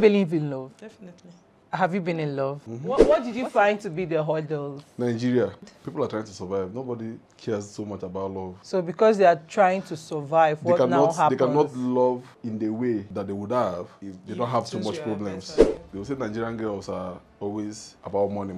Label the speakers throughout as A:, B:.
A: believe in love?
B: Definitely.
A: Have you been in love? What did you find to be the hurdles?
C: Nigeria, people are trying to survive. Nobody cares so much about love.
A: So because they are trying to survive, what now happens?
C: They cannot love in the way that they would have if they don't have too much problems.
B: Better.
C: They will say Nigerian girls are always about money,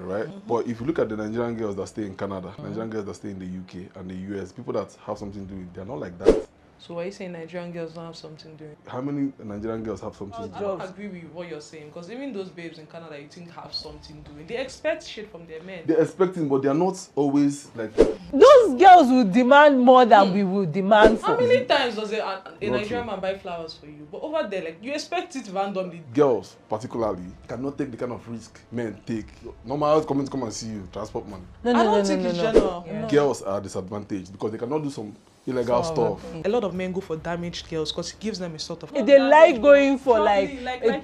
C: right? But if you look at the Nigerian girls that stay in Canada, Nigerian girls that stay in the UK and the US, people that have something to do, they're not like that.
B: So why are you saying Nigerian girls don't have something doing?
C: How many Nigerian girls have something to do?
B: I don't agree with what you're saying, because even those babes in Canada you think have something doing, they expect shit from their men.
C: They're expecting, but they're not always like...
A: Those girls will demand more than we will demand for.
B: How many times does a Nigerian man buy flowers for you? But over there, like, you expect it randomly.
C: Girls, particularly, cannot take the kind of risk men take. Normal coming to come and see you, transport money.
B: I don't think it's general.
A: Yeah.
C: Girls are disadvantaged because they cannot do some illegal stuff.
B: A lot of men go for damaged girls because it gives them a sort of...
A: They like going for like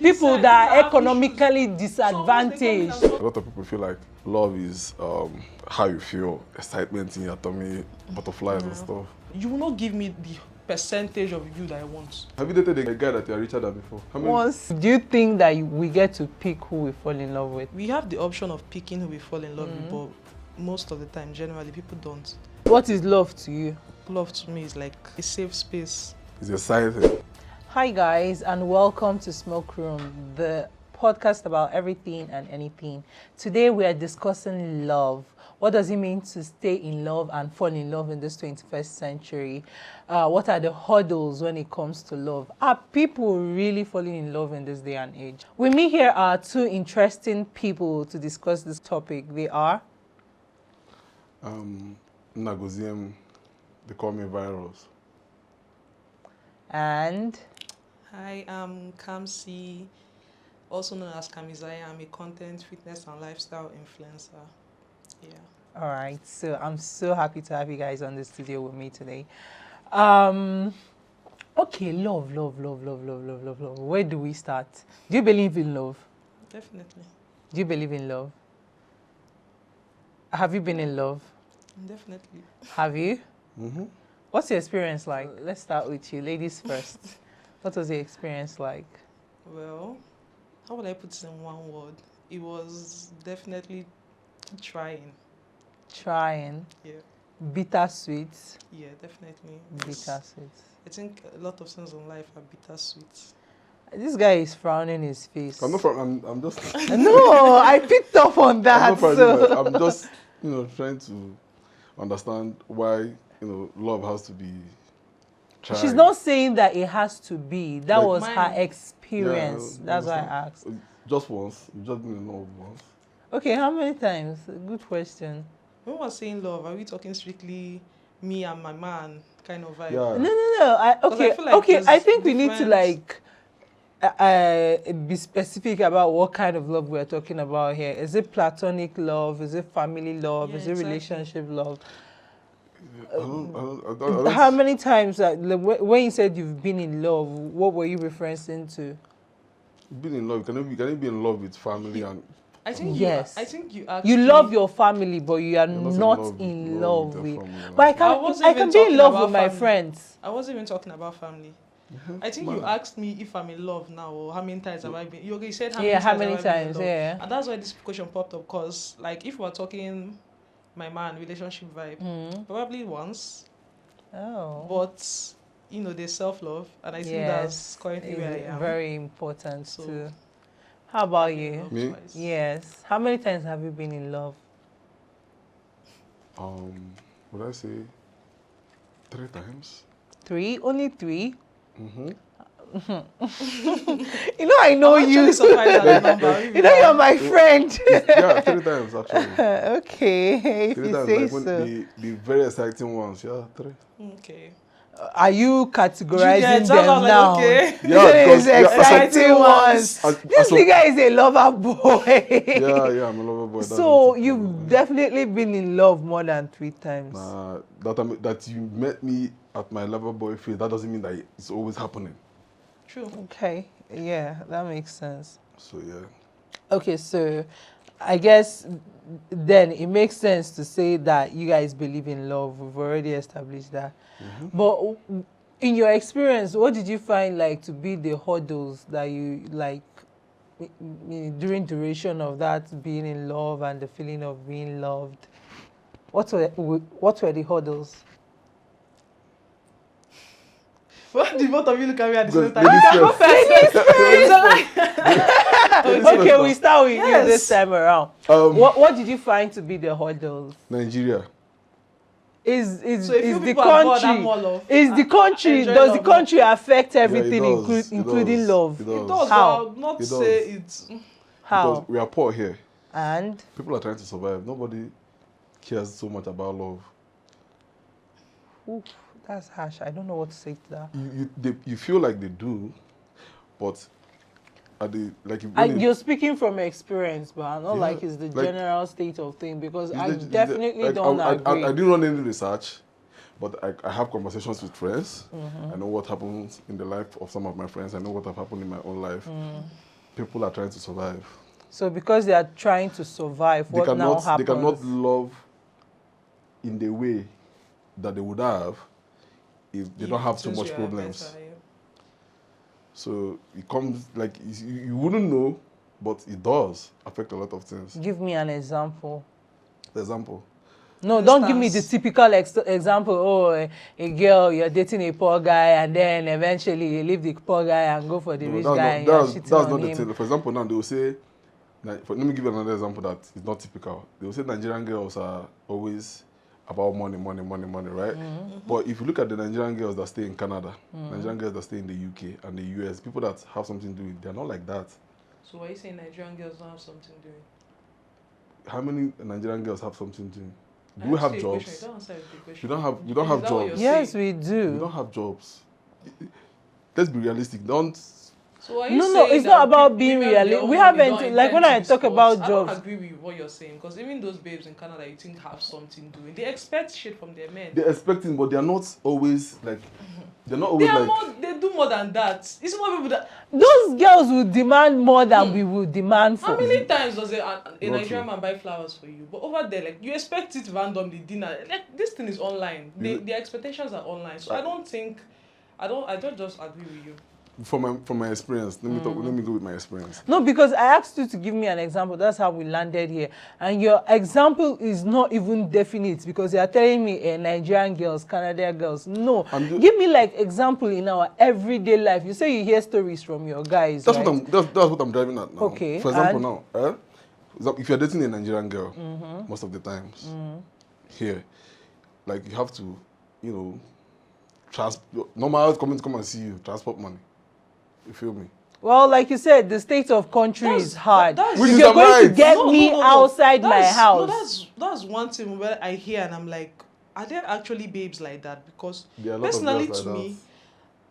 A: people that are economically disadvantaged.
C: A lot of people feel like love is how you feel, excitement in your tummy, butterflies and stuff.
B: You will not give me the percentage of you that I want.
C: Have you dated a guy that you are richer than before? How many?
A: Once, do you think that we get to pick who we fall in love with?
B: We have the option of picking who we fall in love with, but most of the time, generally, people don't.
A: What is love to you?
B: Love to me is like a safe space.
C: It's your side thing.
A: Hi guys, and welcome to Smoke Room, the podcast about everything and anything. Today we are discussing love. What does it mean to stay in love and fall in love in this 21st century? What are the hurdles when it comes to love? Are people really falling in love in this day and age? With me here are two interesting people to discuss this topic. They are
C: Nagoziem, they call me Virus.
A: and
B: Hi, I'm Kamsi, also known as Kamizaya. I'm a content, fitness, and lifestyle influencer. Yeah.
A: all right. So I'm so happy to have you guys on the studio with me today. Okay, love. Where do we start? Do you believe in love?
B: Definitely.
A: Do you believe in love? Have you been in love?
B: Definitely.
A: Have you?
C: Mm-hmm.
A: What's your experience like? Let's start with you, ladies first. What was the experience like?
B: Well, how would I put it in one word? It was definitely trying.
A: Trying.
B: Yeah.
A: Bittersweet.
B: Yeah, definitely.
A: Bittersweet.
B: I think a lot of things in life are bittersweet.
A: This guy is frowning his face.
C: I'm not from, I'm just...
A: No, I picked up on that.
C: I'm not frowning,
A: So.
C: but I'm just, trying to understand why, love has to be tried.
A: She's not saying that it has to be. That
C: Like-
A: was
B: Mine.
A: her experience.
C: Yeah,
A: That's why I
C: understand.
A: asked.
C: Just once. You just been in love once.
A: Okay, how many times? Good question.
B: When we're saying love, are we talking strictly me and my man kind of vibe?
C: Yeah.
A: No.
B: I
A: Okay,
B: feel like
A: okay.
B: there's
A: I think we need to
B: different-
A: be specific about what kind of love we're talking about here. Is it platonic love? Is it family love?
B: Yeah,
A: Is it
B: exactly.
A: relationship love?
C: I don't,
A: How many times, when you said you've been in love, what were you referencing to?
C: Been in love. Can you be in love with family and
B: I think
A: Yes.
B: I think you asked
A: You
B: me-
A: love your family, but you are
C: You're
A: not in love
C: your
A: with.
C: family,
A: But I
C: like-
A: can,
B: I wasn't
A: I
B: even
A: can be in
B: talking
A: love
B: about
A: with my
B: family.
A: friends.
B: I wasn't even talking about family. I think you asked me if I'm in love now or how many times have I been. You said how many
A: Yeah,
B: times
A: how many
B: have I been in
A: times?
B: love?
A: Yeah.
B: And that's why this question popped up, because like if we're talking my man relationship vibe, probably once,
A: Oh.
B: but there's self-love, and I think that's currently where I
A: It's
B: am.
A: very important
B: So,
A: too. How about
B: I'm in
A: you?
B: love
C: Me?
B: twice.
A: Yes. How many times have you been in love?
C: would I say 3 times?
A: 3? Only 3?
C: Mm-hmm.
A: I know
B: I'm
A: you.
B: actually surprised at the number.
A: You're my friend.
C: Yeah, 3 times actually.
A: Okay, if
C: 3
A: you
C: times,
A: say
C: like when
A: so.
C: the very exciting ones. Yeah, 3.
B: Okay.
A: Are you categorizing
B: Yeah,
A: them
B: so I was like,
A: now?
B: okay.
C: Yeah,
A: These
C: because yeah,
A: exciting ones.
C: as
A: This
C: a-
A: nigga is a lover boy.
C: yeah, I'm a lover boy.
A: So you've definitely been in love more than 3 times.
C: That you met me at my lover boy phase, that doesn't mean that it's always happening.
B: True.
A: Okay, yeah, that makes sense.
C: So yeah.
A: Okay, so I guess then it makes sense to say that you guys believe in love. We've already established that. But In your experience, what did you find like to be the hurdles that you like during duration of that being in love and the feeling of being loved? What were the hurdles?
B: Why did both of you look at me at the same
C: Because
B: time?
C: ladies first.
A: Okay, we start with you
B: Yes.
A: this time around. What did you find to be the hurdles?
C: Nigeria.
A: Is
B: So if you
A: the
B: people are bored, I'm
A: country
B: more love.
A: is the country
B: Enjoy
A: does the
B: love.
A: country affect
C: Yeah, it
A: everything
C: does. It
A: including
C: does.
A: love?
C: It
B: It
C: does.
B: does,
A: How?
B: but I would not
C: It
B: say
C: does.
B: it's.
A: How?
C: Because we are poor here.
A: And
C: People are trying to survive. Nobody cares so much about love.
A: oof, that's harsh. I don't know what to say to that.
C: You feel like they do, but at the like when
A: You're speaking from experience, but not
C: Yeah,
A: like it's the
C: like-
A: general state of thing because
C: Is
A: I
C: the- is the-
A: definitely
C: like,
A: don't agree.
C: I didn't run any research, but I have conversations with friends.
A: Mm-hmm.
C: I know what happens in the life of some of my friends. I know what have happened in my own life.
A: Mm.
C: People are trying to survive.
A: So because they are trying to survive,
C: They
A: what now
C: cannot.
A: happens?
C: They cannot love in the way that they would have if they don't have so
B: Since
C: much
B: you are
C: problems.
B: better, yeah.
C: So it comes like you wouldn't know, but it does affect a lot of things.
A: Give me an example.
C: For example,
A: No, don't give me the
B: Instance.
A: typical example. Oh, a girl, you're dating a poor guy, and then eventually you leave the poor guy and go for the rich guy, and you're cheating
C: that's
A: on
C: not the
A: him.
C: thing. For example, now they will say, let me give you another example that is not typical. They will say Nigerian girls are always about money, money, money, money, right? But if you look at the Nigerian girls that stay in Canada, Nigerian girls that stay in the UK and the US, people that have something to do, they're not like that.
B: So why are you saying Nigerian girls don't have something doing?
C: How many Nigerian girls have something doing? Do
B: I
C: we
B: asked
C: have
B: you a
C: jobs?
B: question. You don't answer the question.
C: We don't have
B: Is that what
C: jobs.
B: you're
A: Yes,
B: saying?
A: we
C: We
A: do.
C: don't have jobs. Let's be realistic. Don't.
B: So are you
A: No,
B: saying
A: it's
B: that
A: not about
B: pe-
A: being
B: women with their
A: realistic.
B: own
A: We
B: money
A: haven't,
B: don't
A: like when
B: intend
A: I
B: to be
A: talk
B: spoiled?
A: about
B: I
A: jobs.
B: don't agree with what you're saying because even those babes in Canada you think have something doing, they expect shit from their men.
C: They're expecting, but they're not always like. They're not
B: They
C: always
B: are
C: like.
B: more. They do more than that. It's more people that.
A: Those girls will demand more than we will demand
B: How
A: for.
B: many times does a
C: Not
B: Nigerian
C: true.
B: man buy flowers for you? But over there, like you expect it randomly dinner. Like this thing is online. Their expectations are online. So I don't think. I don't just agree with you.
C: From my experience, let me go with my experience.
A: No, because I asked you to give me an example. That's how we landed here. And your example is not even definite because you are telling me Nigerian girls, Canadian girls. No. Give me like example in our everyday life. You say you hear stories from your guys,
C: That's
A: right?
C: that's what I'm driving at now.
A: Okay,
C: For example, now, if you're dating a Nigerian girl, most of the times here, like you have to, normal coming to come and see you, transport money. You feel me?
A: Well, like you said, the state of country
B: That's-
A: is hard.
B: that's-
C: Which
A: If
C: is
A: you're going to
C: right.
A: get
B: No,
A: me
B: no.
A: outside my house.
B: No, that's one thing where I hear and I'm like, are there actually babes like that? Because
C: There are a lot of
B: personally
C: girls
B: to
C: like
B: me,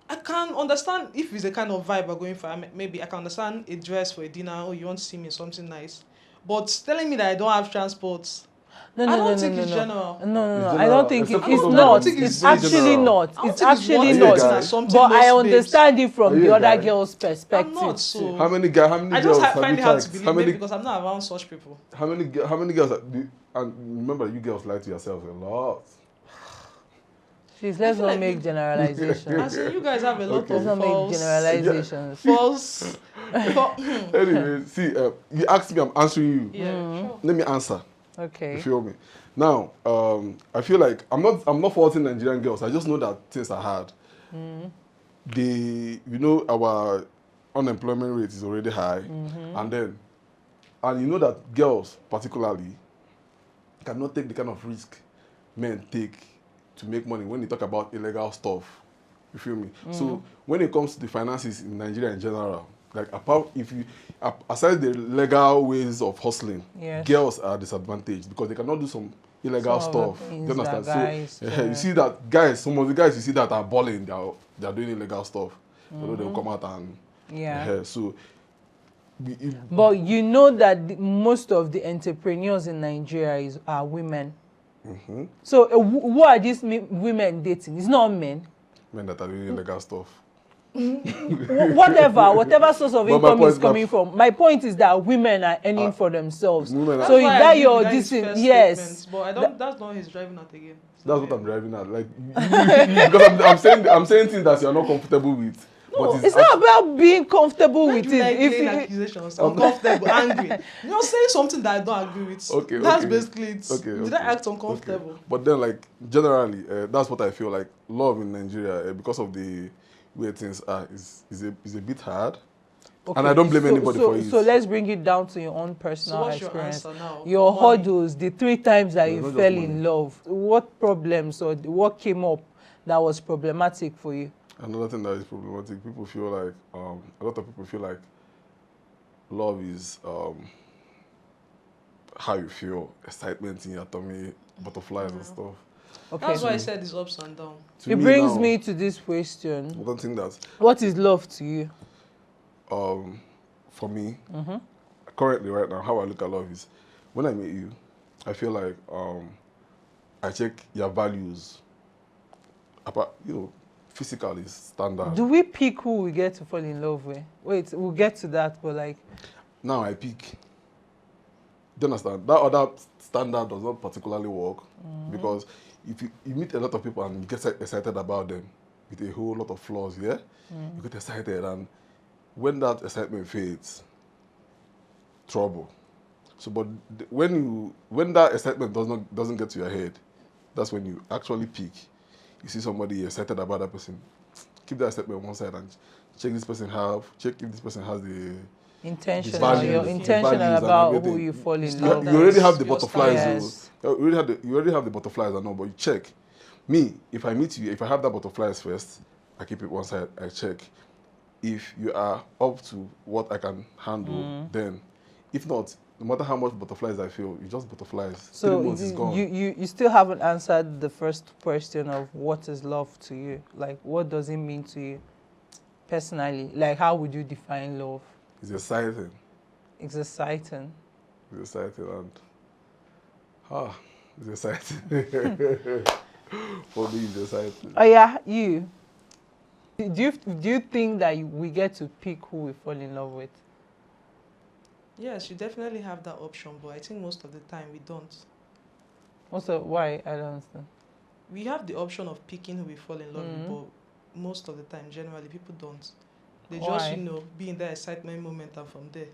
B: I can understand if it's a kind of vibe we're going for. Maybe I can understand a dress for a dinner or you want to see me in something nice. But telling me that I don't have transport,
A: No,
B: I
A: no,
B: don't
A: no,
B: think
A: no,
B: it's
A: no.
B: general.
A: No,
C: It's
A: I
C: general,
A: don't think
C: except
A: it's
C: for
B: I
A: not.
B: don't think
A: It's
B: it's
A: actually
C: general.
A: not.
B: I don't
A: It's
B: think it's
A: actually
B: one
C: Are you a
A: not.
C: guy?
B: as something
A: But I
B: most babes.
A: understand it
C: Are
A: from
C: you
A: the
C: a
A: other
C: guy?
A: girl's
B: I'm
A: perspective.
B: not so.
C: How many
B: I
C: girls
B: just
C: have
B: find
C: you
B: it hard to
C: tagged?
B: believe
C: How
B: maybe
C: many
B: because I'm not around such people.
C: how many girls and remember you girls lie to yourselves a lot.
A: Please, let's
B: feel
A: not
B: like
A: make
B: you-
A: generalizations.
B: As in, you guys have a lot
C: Okay.
A: Let's
B: of
A: not make
B: false,
A: generalizations.
B: false.
C: Anyway, see, you asked me, I'm answering you.
B: Yeah, sure.
C: Let me answer. You
A: Okay.
C: feel me? Now, I feel like I'm not faulting Nigerian girls. I just know that things are hard. Our unemployment rate is already high, and you know that girls particularly cannot take the kind of risk men take to make money when they talk about illegal stuff. You feel me? So when it comes to the finances in Nigeria in general, like aside the legal ways of hustling,
A: Yes.
C: girls are disadvantaged because they cannot do some illegal
A: Some of the
C: stuff.
A: things
C: You understand?
A: that guys
C: So
A: do.
C: you see that guys, some of the guys you see that are balling, they are doing illegal stuff. Although they'll come out and
A: Yeah.
C: so
A: But you know that most of the entrepreneurs in Nigeria are women. So who are these women dating? It's not men.
C: men that are doing illegal stuff.
A: whatever source of
C: But my
A: income
C: point
A: is
C: is
A: coming from. My point is that women are earning for themselves.
C: women are-
A: So
B: That's
A: if
B: why I
A: that
B: agree
A: your
B: with that
A: this
B: his
A: is
B: first
A: yes.
B: statement, but I don't. That's not his driving out again. It's
C: That's
B: not
C: what I'm
B: him.
C: driving at. Like, because I'm saying things that you're not comfortable with.
B: No,
A: It's not about being comfortable
B: Why
A: with
B: do you like
A: it.
B: laying accusations? Uncomfortable, angry. You're saying something that I don't agree with.
C: Okay,
B: That's
C: okay.
B: basically it.
C: Okay,
B: Did
C: okay,
B: I act uncomfortable?
C: okay. But then, like, generally, that's what I feel like. Love in Nigeria, because of the way things are, is a bit hard. And I don't blame anybody for it.
A: So let's bring it down to your own
B: So
A: personal
B: what's your
A: experience.
B: answer now?
A: Your
B: Money.
A: hurdles, the 3 times that
C: No,
A: you
C: not just
A: fell
C: money.
A: in love. What problems or what came up that was problematic for you?
C: Another thing that is problematic, people feel like, a lot of people feel like love is how you feel, excitement in your tummy, butterflies and stuff.
A: Okay.
B: That's why I said it's ups and downs.
C: To
A: It brings
C: now,
A: me to this question.
C: I don't think that,
A: What is love to you?
C: for me, currently right now, how I look at love is, when I meet you, I feel like I check your values. Apart, physical is standard.
A: Do we pick who we get to fall in love with? Wait, we'll get to that, but like,
C: Now I pick. Do you understand? That other standard does not particularly work because if you meet a lot of people and you get excited about them with a whole lot of flaws, yeah? You get excited, and when that excitement fades, trouble. So, but when that excitement doesn't get to your head, that's when you actually peak. You see somebody excited about that person, keep that excitement on one side and check if this person has the
A: intentional.
C: values,
A: You're
C: the
A: intentional
C: values and
A: about who
C: everything.
A: you fall in
B: You
A: love
C: You
A: with.
C: already have the
B: Your
C: butterflies.
A: standards.
C: You already have the butterflies, I know, but you check. Me, if I meet you, if I have that butterflies first, I keep it one side. I check. If you are up to what I can handle, then, if not, no matter how much butterflies I feel, it's just butterflies.
A: So
C: 3 months is gone.
A: you still haven't answered the first question of what is love to you? Like, what does it mean to you personally? Like, how would you define love?
C: It's exciting.
A: It's exciting.
C: It's exciting and it's exciting. For me, it's exciting.
A: Oh yeah, you. Do you think that we get to pick who we fall in love with?
B: Yes, you definitely have that option, but I think most of the time we don't.
A: Also, why? I don't understand.
B: We have the option of picking who we fall in love with, but most of the time, generally, people don't. They just,
A: Why?
B: be in that excitement moment, and from there,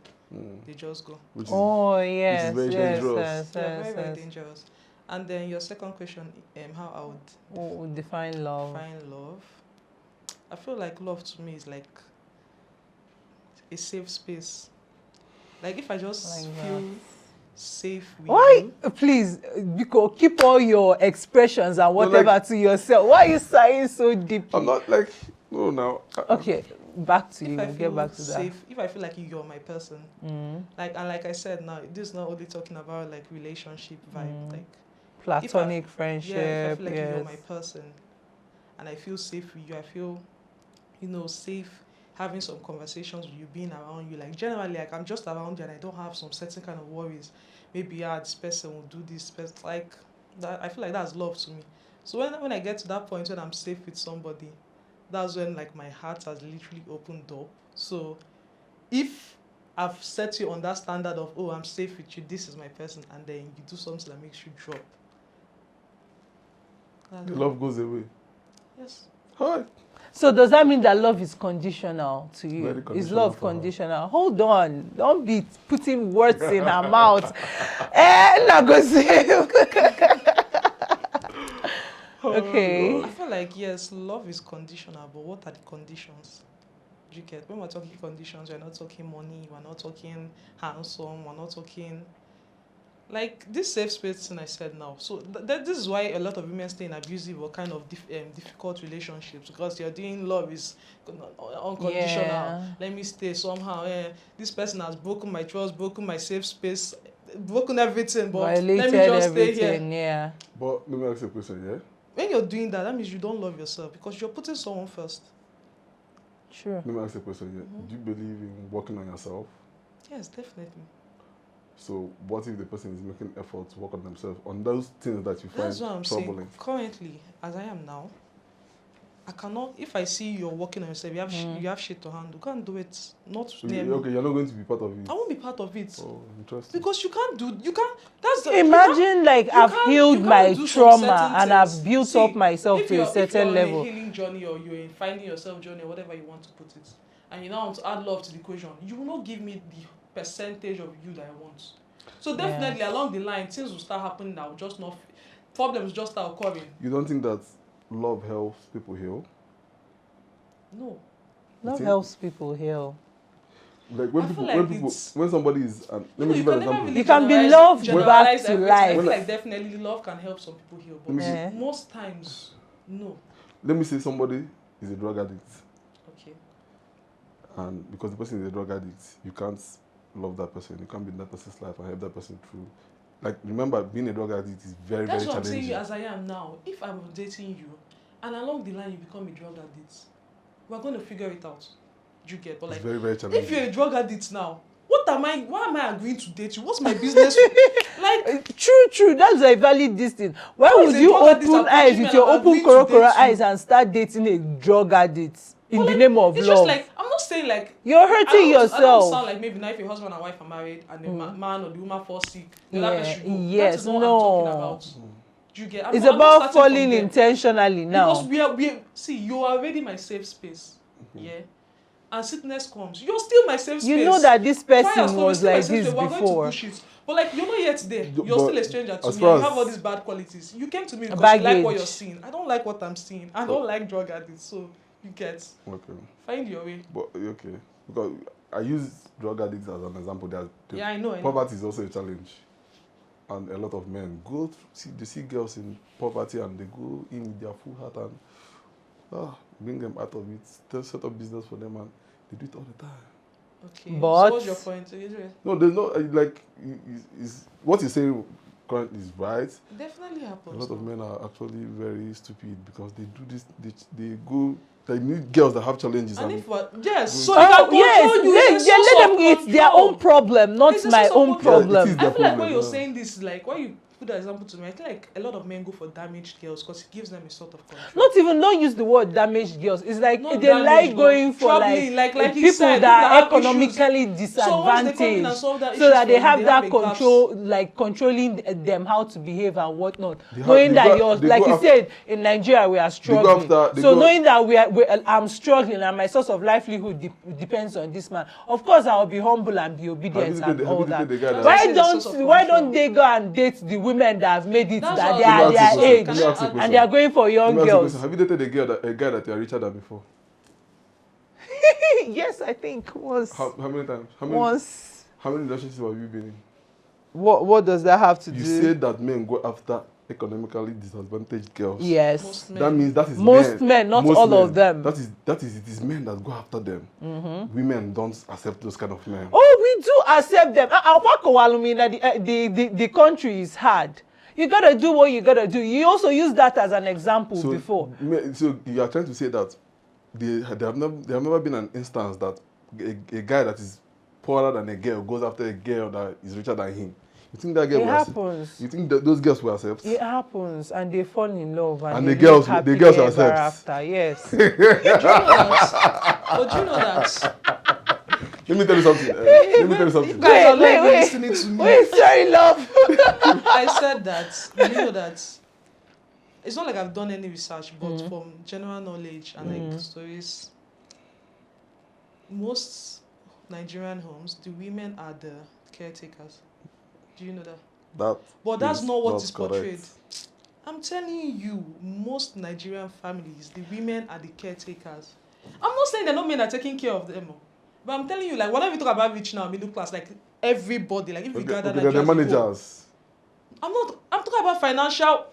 B: they just go.
C: Which is,
A: Oh yes,
C: very
A: yes,
C: dangerous.
A: yes,
B: They're
A: yes,
B: very, very
A: yes.
B: dangerous. And then your second question, how I would
A: What would define love?
B: define love. I feel like love to me is like a safe space. Like if I just
A: Like
B: feel safe with
A: Why?
B: you.
A: Please, because keep all your expressions and whatever to yourself. Why are you sighing so deeply?
C: I'm not like, no, now.
A: Okay, back to you.
B: If I
A: We'll
B: feel
A: get back to
B: safe, if I feel like you're my person,
A: that.
B: like I said now, this is not only talking about like relationship vibe, like
A: Platonic
B: if I
A: friendship.
B: feel like
A: Yes.
B: you're my person, and I feel safe with you, I feel, safe having some conversations with you, being around you. Like generally, like I'm just around you, and I don't have some certain kind of worries. Maybe this person will do this, like that. I feel like that's love to me. So when I get to that point when I'm safe with somebody, that's when like my heart has literally opened up. So if I've set you on that standard of, oh, I'm safe with you, this is my person, and then you do something that makes you drop.
C: The love goes away.
B: Yes.
C: Hi.
A: So does that mean that love is conditional to you?
C: Very
A: Is
C: conditional
A: love
C: for her.
A: conditional? Hold on. Don't be putting words in her mouth. Okay.
B: I feel like, yes, love is conditional, but what are the conditions? Do you get? When we're talking conditions, we're not talking money, we're not talking handsome, we're not talking... Like, this safe space thing I said now. So this is why a lot of women stay in abusive or kind of difficult relationships, because you're doing love is unconditional.
A: Yeah.
B: Let me stay somehow. This person has broken my trust, broken my safe space, broken everything, but
A: Violated
B: let me just stay here.
A: everything, yeah.
C: But let me ask you a question, yeah?
B: When you're doing that, that means you don't love yourself, because you're putting someone first.
A: Sure.
C: Let me ask you a question, yeah? Do you believe in working on yourself?
B: Yes, definitely.
C: So what if the person is making effort to work on themselves, on those things that you find
B: That's what I'm
C: troubling?
B: saying. Currently, as I am now, I cannot. If I see you're working on yourself, you have shit to handle. Can't do it. Not
C: So
B: near me.
C: okay, you're not going to be part of it.
B: I won't be part of it.
C: Oh, interesting.
B: Because you can't. That's the,
A: Imagine like
B: you
A: I've
B: can't-
A: healed
B: you
A: my
B: can't do some
A: trauma
B: certain
A: and
B: things.
A: I've built
B: See,
A: up myself
B: if
A: to a
B: you're- if
A: certain
B: you're
A: level.
B: on a healing journey or you're in finding yourself journey or whatever you want to put it, and you now want to add love to the equation, you will not give me the percentage of you that I want. So definitely along the line, things will start happening that will just not, problems just start occurring.
C: You don't think that love helps people heal?
B: No.
A: Love
C: think-
A: helps people heal.
C: Like when
B: I
C: people,
B: feel like
C: when
B: it's-
C: somebody is, let
B: No,
C: me
B: you
C: give an
B: can never
C: example.
B: really
A: You can be
B: generalize-
A: loved
B: generalize
A: back to
B: everything. I
A: life.
B: feel like definitely love can help some people heal, but
C: Let me
A: see. Yeah.
B: most times, no.
C: Let me say somebody is a drug addict,
B: Okay.
C: and because the person is a drug addict, you can't love that person. You can't be in that person's life and help that person through. Like, remember, being a drug addict is very,
B: That's
C: very
B: what I'm saying.
C: challenging.
B: You as I am now. If I'm dating you, and along the line you become a drug addict, we're going to figure it out. Do you get? But
C: It's
B: like,
C: very, very challenging.
B: if you're a drug addict now, why am I agreeing to date you? What's my business? Like,
A: True. That's a valid distance. Why
B: How is
A: would
B: a
A: you
B: drug addict
A: open
B: approaching
A: eyes
B: me
A: with
B: and
A: your open
B: agreeing to
A: korokoro
B: date you?
A: eyes and start dating a drug addict in
B: but
A: the
B: like,
A: name of
B: it's
A: love?
B: just like, I'm not saying like,
A: You're hurting
B: I don't
A: yourself.
B: sound like maybe now if your husband and wife are married and the man or the woman falls sick, the other
A: Yeah,
B: person should go.
A: yes,
B: That is not what
A: no.
B: I'm talking about. Do you get?
A: It's
B: I'm not
A: about
B: starting from
A: falling
B: there.
A: intentionally now.
B: Because we see, you are already my safe space. Yeah. And sickness comes. You're still my safe space.
A: You know that this
B: Fire
A: person
B: storm,
A: was
B: still my
A: like
B: safe
A: this
B: space. We're going to
A: before.
B: push it. But like, you're not yet there. You're
C: But
B: still a stranger to
C: as
B: me.
C: far
B: And you
C: as-
B: have all these bad qualities. You came to me because you like what
A: Baggage.
B: you're seeing. I don't like what I'm seeing. I don't like drug addicts. So you get.
C: Okay.
B: Find your way.
C: But, okay. Because I use drug addicts as an example.
B: Yeah, I know.
C: Poverty is also a challenge. And a lot of men they see girls in poverty and they go in with their full heart and bring them out of it, set up business for them, and they do it all the time.
B: Okay.
A: But-
B: so what's your point?
C: No, there's no, like, what you're saying currently is right.
B: Definitely
C: A
B: happens.
C: lot of men are actually very stupid because they do this, they go, they need girls that have challenges.
B: And
C: And
B: if what? Yes.
C: Mm.
B: So you can
A: Oh,
B: control
A: yes,
B: you.
A: let
B: It's a source
A: them.
B: of
A: It's their
B: control.
A: own problem, not
B: It's a
A: my
B: source of
A: own
B: control.
A: problem.
C: Yeah, it is.
B: I feel like when
C: problem,
B: you're
C: yeah.
B: saying this, like when you put that example to me, I feel like a lot of men go for damaged girls because it gives them a sort of control.
A: Not even, don't use the word damaged girls. It's like
B: Not
A: they
B: damaged,
A: like
B: but
A: going for
B: troubling, like
A: people
B: you said,
A: that are
B: people that have
A: economically
B: So once they come in and
A: disadvantaged,
B: solve that
A: so
B: issues
A: that they
B: for you,
A: have
B: they
A: that
B: have a grasp.
A: control, like controlling them how to behave and whatnot.
C: They have-
A: Knowing
C: they
A: that
C: go-
A: you're,
C: they
A: like
C: go
A: you
C: after-
A: said, in Nigeria we are struggling.
C: they
A: So
C: go-
A: knowing that I'm struggling and my source of livelihood depends on this man, of course I'll be humble and be obedient and all that.
C: the guy that?
B: Why
A: Why
B: That's a source of
A: why
B: control.
A: don't they go and date the women that have made it,
B: That's
A: that
B: what
A: they
B: I
A: are
B: was
A: their
B: saying.
A: age,
B: Can
C: Let me
B: I
C: ask you a
B: add-
C: question.
A: and they are going for young
C: Let me ask you a
A: girls?
C: question. Have you dated a guy that you are richer than before?
A: Yes, I think once.
C: How many times?
A: Once.
C: How many relationships have you been in?
A: What does that have to
C: You
A: do?
C: said that men go after economically disadvantaged girls.
A: Yes.
B: Most men.
C: That means that is
A: Most men, not
C: Most
A: all
C: men.
A: of them.
C: That is it is men that go after them. Women don't accept those kind of men.
A: Oh, we do accept them. The country is hard. You gotta do what you gotta do. You also use that as an example before.
C: So you are trying to say that there have never been an instance that a guy that is poorer than a girl goes after a girl that is richer than him. You think that girl
A: It
C: will accept?
A: happens.
C: You think that those girls will accept?
A: It happens, and they fall in love,
C: And
A: they
C: the girls-
A: live
C: the
A: happily
C: girls
A: ever
C: accept.
A: after. Yes.
B: Do you know that? But do you know that?
C: Let me tell you something. Let me tell you something.
B: Guys are not
A: Wait,
B: even
A: wait.
B: listening to me.
A: Wait, sorry, love.
B: I said that. You know that. It's not like I've done any research, but from general knowledge and like stories, most Nigerian homes, the women are the caretakers. Do you know that? But that's not what is portrayed. I'm telling you, most Nigerian families, the women are the caretakers. I'm not saying that no men are taking care of them, but I'm telling you, like, whenever you talk about rich now, middle class, like everybody, like if you gather
C: Okay, they're the
B: Nigerians,
C: managers.
B: I'm talking about financial.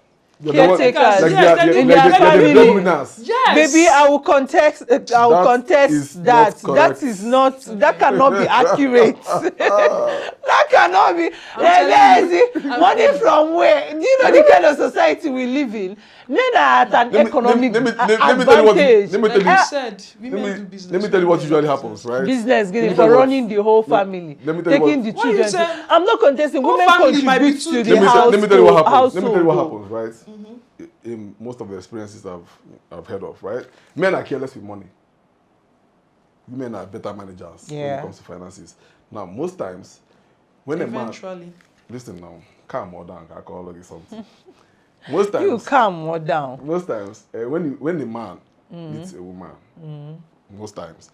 A: Caretakers.
C: Like
B: Yes,
C: they are
A: in
C: like
A: their
C: they are the
A: family.
C: breadwinners.
B: Yes.
A: Baby, I will contest. I will
C: That
A: contest
C: is
A: that.
C: not
A: That
C: correct.
A: is not. That cannot be accurate. That That cannot be. Money from where? Do you know the kind of society we live in? Men are at an economic advantage.
C: Let me tell you.
B: Like you said, women do business.
C: Let me tell you what usually happens, right?
A: Business,
C: Let me
A: for
C: tell you what-
A: running the whole family,
C: let me tell you
A: taking
C: what-
A: the
B: Why
A: children.
B: you say-
A: I'm not contesting.
B: Whole
A: Women
B: family might be
A: contribute
B: too
A: to the
B: different.
C: let me tell you what happens. Let me tell you what
A: household.
C: happens, right? In most of the experiences I've heard of, right? Men are careless with money. Women are better managers when
A: Yeah.
C: it comes to finances. Now, most times, when a man
B: Eventually.
C: listen now, calm or down, I call you something. Most
A: You
C: times,
A: calm more down.
C: when the man meets a woman, most times,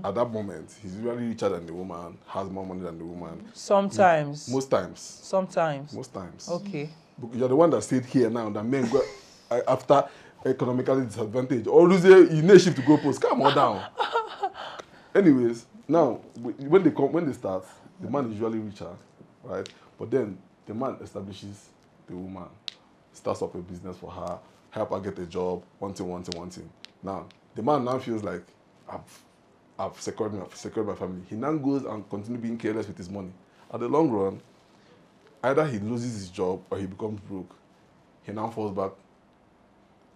C: at that moment, he's usually richer than the woman, has more money than the woman.
A: Sometimes.
C: Most times.
A: Sometimes.
C: Most times.
A: Okay.
C: You're the one that stayed here now, that men go after economically disadvantaged. Or lose you need a shift to go post. Calm or down. Anyways, now when they start, the man is usually richer, right? But then the man establishes the woman, starts up a business for her, help her get a job, one thing. Now the man now feels like I've secured my family. He now goes and continue being careless with his money. At the long run, either he loses his job or he becomes broke. He now falls back.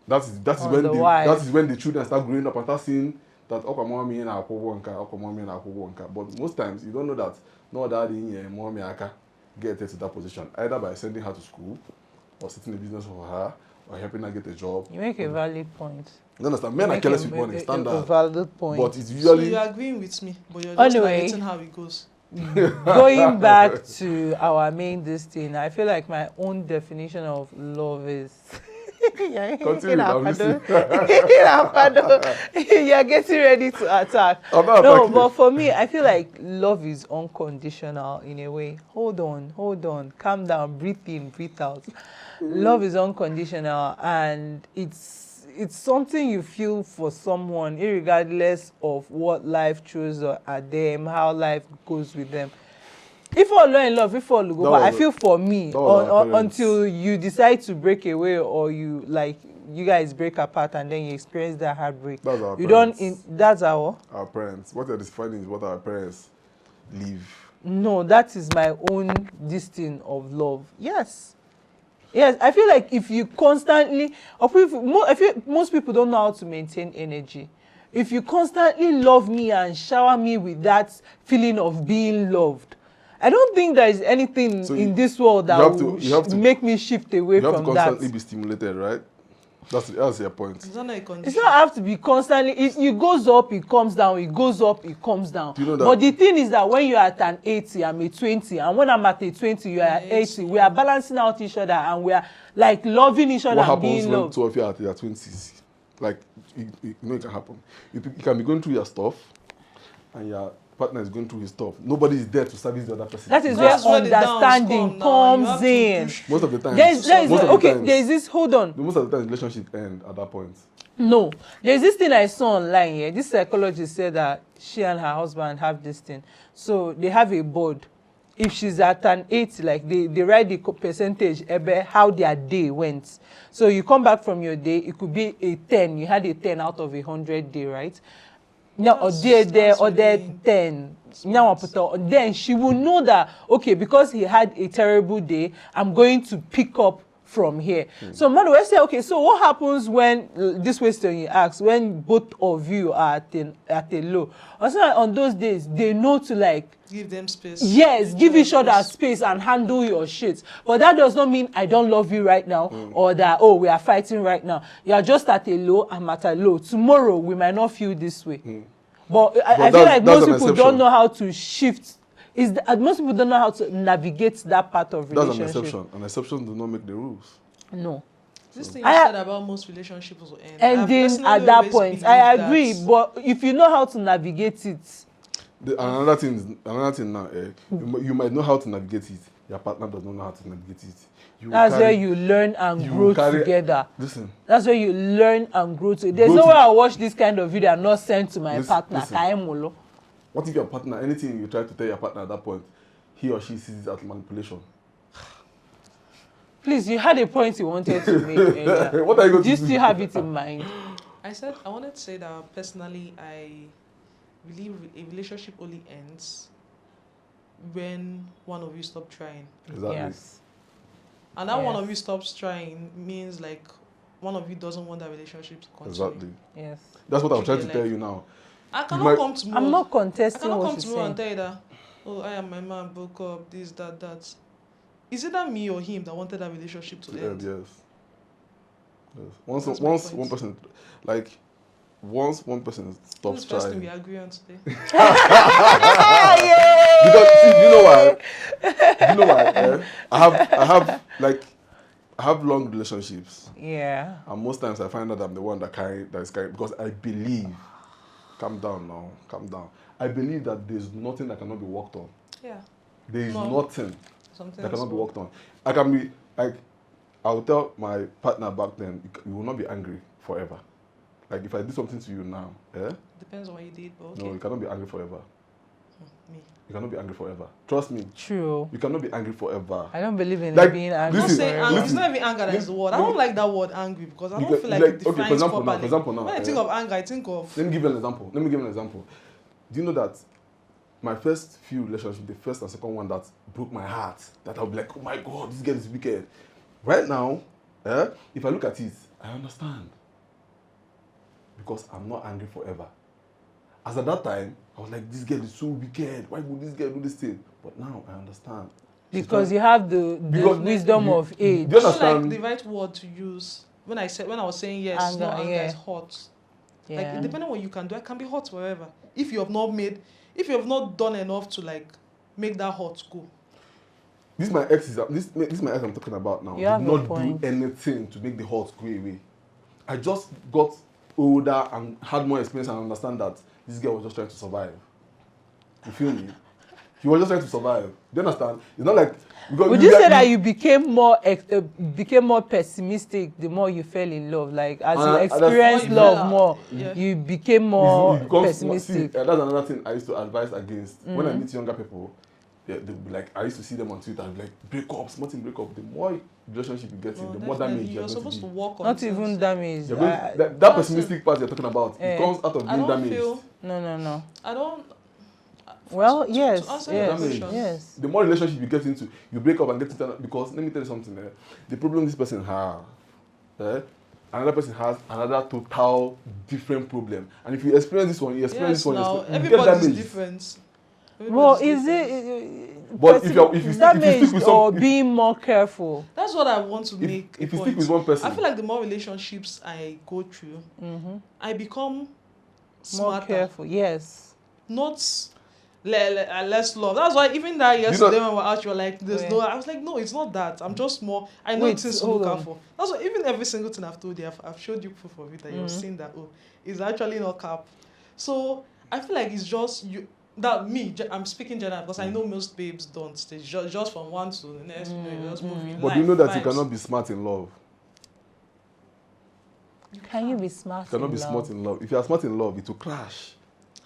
C: That is when the children start growing up and start seeing that mommy and but most times you don't know that no daddy mommy get her to that position either by sending her to school or setting a business for her or helping her get a job.
A: You make a valid point.
C: You understand? Men are careless with money,
A: A
C: standard.
A: valid point.
C: But it's
B: So
C: usually
B: you're agreeing with me, but you're just
A: Anyway.
B: narrating how it goes.
A: Going back to our main thing, I feel like my own definition of love is
C: Continue, I'm listening.
A: You're getting ready to attack.
C: I'm not
A: No,
C: attacking.
A: but for me, I feel like love is unconditional in a way. Hold on, calm down, breathe in, breathe out. Love is unconditional, and it's something you feel for someone, irregardless of what life throws at them, how life goes with them. If all are in love, if all go, but I feel for me until you decide to break away or you guys break apart and then you experience that heartbreak.
C: That's our
A: You
C: parents.
A: that's our.
C: Our parents. What you're defining is what our parents live.
A: No, that is my own thing of love. Yes, I feel like if you constantly, I feel most people don't know how to maintain energy. If you constantly love me and shower me with that feeling of being loved, I don't think there is anything in this world that will make me shift away from that.
C: You have to constantly be stimulated, right? That's your point.
B: It's not a condition.
A: It's not have to be constantly. It goes up, it comes down. It goes up, it comes down.
C: Do you know that?
A: But the thing is that when you're at an 80, I'm a 20, and when I'm at a 20, you're at 80. We are balancing out each other, and we are like loving each other
C: What
A: and
C: happens
A: being
C: when
A: loved.
C: two of you are at your 20s? Like, you know it can happen. You can be going through your stuff, and your partner is going through his stuff. Nobody is there to service the other person.
A: That is
B: That's
A: where
B: where the downs
A: understanding
B: come now. You have
A: comes
B: to
A: in.
B: push
C: Most of the time.
A: There's this. Hold on.
C: Most of the time, relationship end at that point.
A: No, there's this thing I saw online here. This psychologist said that she and her husband have this thing. So they have a board. If she's at an 80, like they write the percentage about how their day went. So you come back from your day, it could be a 10. You had a 10 out of 100 day, right? Now, or
B: That's
A: or there
B: really
A: 10. Now, then she will know that, okay, because he had a terrible day, I'm going to pick up from here. So man will say, okay, so what happens when this question you ask, when both of you are at a low? Also on those days, they know to like
B: give them space.
A: yes, give each other space and handle your shit. But that does not mean I don't love you right now or that, oh, we are fighting right now. You are just at a low, I'm at a low. Tomorrow, we might not feel this way. But I feel like most people don't know how to shift. Most people don't know how to navigate that part of relationship.
C: That's an exception. An exception does not make the rules.
A: No.
B: This thing you said about most relationships will end.
A: Ending at that point. I agree, but if you know how to navigate it.
C: Another thing now, you might know how to navigate it. Your partner does not know how to navigate it.
A: That's where you learn and grow together.
C: Listen.
A: That's where you learn and grow together. There's no way I watch this kind of video and not send to my partner.
C: Listen. What if your partner, anything you try to tell your partner at that point, he or she sees it as manipulation?
A: Please, you had a point you wanted to make earlier.
C: What are you going to do?
A: Do you still have it in mind?
B: I wanted to say that personally, I believe a relationship only ends when one of you stop trying.
C: Exactly.
A: Yes.
B: And that one
A: Yes.
B: of you stops trying means like one of you doesn't want that relationship to continue.
C: Exactly.
A: Yes.
C: That's what I'm
B: You
C: trying
B: get
C: to tell
B: like-
C: you now.
B: I
C: You
B: cannot
C: might-
B: come tomorrow.
A: I'm not
B: I
A: contesting
B: cannot
A: what
B: come
A: you're
B: tomorrow and
A: saying.
B: tell you that, oh, I and my man broke up, this, that. Is it that me or him that wanted that relationship to end?
C: Yes. Once
B: That's my
C: once
B: point.
C: one person, like, once one person
B: This
C: stops
B: is the first thing
C: trying.
B: we agree on today.
C: Because see, you know why? You know why? I have long relationships,
A: Yeah.
C: and most times I find that I'm the one that is carrying, because I believe. Calm down now. Calm down. I believe that there's nothing that cannot be worked on.
B: Yeah.
C: There is
B: No.
C: nothing
B: Something
C: that cannot be
B: else.
C: worked on. I can be like, I will tell my partner back then, you will not be angry forever. Like if I do something to you now,
B: Depends on what you did, but okay.
C: no, you cannot be angry forever.
B: Me.
C: You cannot be angry forever. Trust me,
A: True.
C: you cannot be angry forever.
A: I don't believe in
C: Like,
A: being
B: I'm
A: angry.
B: not
C: Listen,
B: saying
A: forever.
B: anger.
C: listen.
B: It's not even anger that is the word. I don't like that word angry because I don't
C: Because,
B: feel like
C: like,
B: it
C: okay, for
B: defines
C: example now,
B: properly.
C: for example now,
B: When I think of anger, I think of
C: Let me give you an example. Do you know that my first few relationships, the first and second one that broke my heart, that I'll be like, oh my God, this girl is wicked. Right now, if I look at it, I understand. Because I'm not angry forever. As at that time, I was like, this girl is so wicked. Why would this girl do this thing? But now I understand.
A: Because you have the
C: Because
A: wisdom of age.
C: you
B: I feel like
C: understand?
B: the right word to use when I was saying yes,
A: Anger,
B: not anger
A: yeah.
B: is hot.
A: Yeah.
B: Like depending on what you can do, it can be hot forever. If you have not done enough to like make that hot go.
C: This is my ex this is my ex I'm talking about now.
A: You have
C: Did
A: a
C: not
A: point.
C: do anything to make the hurt go away. I just got older and had more experience and understand that this girl was just trying to survive. You feel me? He was just trying to survive. Do you understand? It's not like because
A: Would you say that you became more pessimistic the more you fell in love? Like as you
C: that's-
A: experienced
B: More you
A: love
B: fell
A: more,
B: out, yeah.
A: you became more
C: it becomes
A: pessimistic.
C: See, that's another thing I used to advise against. When I meet younger people, they'll be like, I used to see them on Twitter and be like, break up, smarting break up. The more relationship you get in, the more damage
B: you're
C: you're
B: supposed to
C: going to be.
B: work on
A: Not
B: things.
A: even damaged.
C: You're going,
A: I-
C: that
B: That's
C: pessimistic part you're talking about,
A: Eh.
C: it comes out of
B: I
C: being
B: don't
C: damaged.
B: feel
A: No.
B: I don't
A: Well,
B: to
A: yes,
B: answer your
A: yes,
C: question.
A: yes.
C: The more relationship you get into, you break up and get into because let me tell you something. The problem this person has, another person has another total different problem. And if you experience this one, you experience
B: yes,
C: this one,
B: now
C: you get
B: everybody's
C: damaged.
B: different.
A: Well,
B: Everybody's
A: is
B: different.
A: it
C: But if you stick
A: damaged
C: with
A: or
C: some,
A: being more careful?
B: That's what I want to make.
C: if
B: a
C: you
B: point.
C: stick with one person,
B: I feel like the more relationships I go through, I become
A: More
B: smarter.
A: careful, yes.
B: Not less love. That's why even that yesterday when we were out, you were like, "There's
A: Yeah.
B: no." I was like, "No, it's not that. I'm just more. I know
A: Wait,
B: things to
A: hold
B: look out
A: on.
B: for." That's why even every single thing I've told you, I've showed you proof of it, that you've seen that. Oh, it's actually not cap. So I feel like it's just you. That me, I'm speaking general because I know most babes don't. They just from one to the next, you just move in
C: but
B: life,
C: you know that you
B: vibes.
C: cannot be smart in love.
A: Can you be smart
C: You cannot
A: in
C: be
A: love?
C: smart in love. If you are smart in love, it will crash.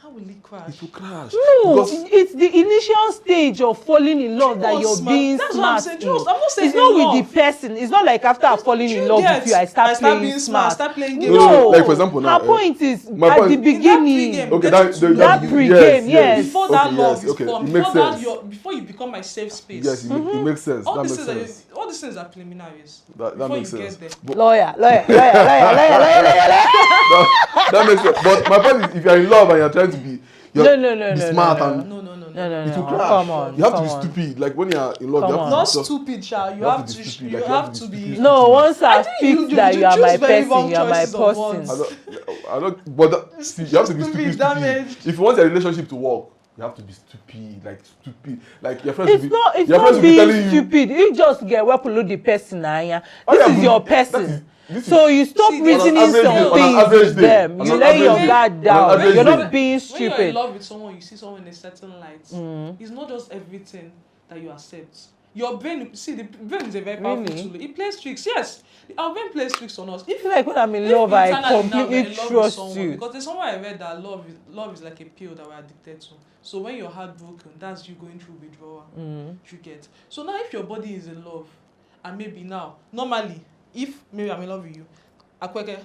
B: How will it crash?
C: It will crash.
A: No,
C: Because
A: it's the initial stage of falling in love that
B: not
A: you're
B: smart.
A: being
B: That's what I'm
A: smart
B: saying.
A: in.
B: Just- I'm not saying
A: it's not
B: in
A: with
B: love.
A: the person. It's not like after falling in love with you, I start playing
B: being
A: smart.
B: start playing games.
A: No,
C: like for example now,
A: her point is
C: my
A: at
C: point-
A: the
C: In
B: that
A: beginning.
B: pre-game,
C: okay,
B: get to know
A: that
B: you.
A: pre-game, yes.
B: Before
C: okay,
B: that love
C: yes,
B: is
C: okay,
B: formed,
C: it
B: before
C: makes sense.
B: before you become my safe space.
C: Yes, it makes sense.
B: all
C: That
B: these
C: makes
B: things
C: sense.
B: all these things are preliminaries.
C: That
B: before
C: makes
B: you
C: sense.
B: get there.
C: But
A: Lawyer.
C: that makes sense. But my point is, if you're in love and you're trying to be smart and
B: No.
C: it will crash.
A: Come on.
C: You have to
A: come
C: be
A: on.
C: stupid. Like when you're in love,
A: Come
C: you have
A: on.
C: to
B: Not
C: be just,
B: stupid, Sha. You
C: you
B: have
C: have to
B: to.
C: be stupid,
B: You
C: like,
B: have to be.
A: No, once I
B: think
A: picked that you are
B: choose
A: my
B: very
A: person,
B: wrong
A: you are my
B: choices of words.
A: person.
C: I don't. But see, you have to be
B: Stupid,
C: stupid.
B: damaged.
C: If you want a relationship to work, you have to be stupid. Like your friends.
A: It's
C: will be,
A: not. It's
C: your friends
A: not
C: will be
A: being
C: telling you.
A: stupid. You just get well below the person, Aya.
C: Oh,
A: This
C: yeah,
A: is
C: but
A: your
C: that
A: person.
C: this
A: So you stop
B: See,
A: reasoning
C: on an average
A: some
C: day- on an
A: things
C: average
A: with
C: day,
A: them.
C: on
A: You
C: an
A: lay
C: average
A: your
C: day,
A: guard
C: on an
A: down.
C: average
A: You're
C: day.
A: not being
B: When you're in
A: stupid.
B: love with someone, you see someone in a certain light. It's not just everything that you accept. Your brain, see, the brain is a very powerful
A: Really?
B: tool. It plays tricks, yes. Our brain plays tricks on us.
A: I feel like when I'm in
B: If
A: love, I
B: internally now we're
A: completely
B: in love with
A: trust
B: someone,
A: you.
B: because there's somewhere I read that love is like a pill that we're addicted to. So when you're heartbroken, that's you going through withdrawal. You get. So now if your body is in love, and maybe now, normally, if maybe I'm in love with you, Akweke,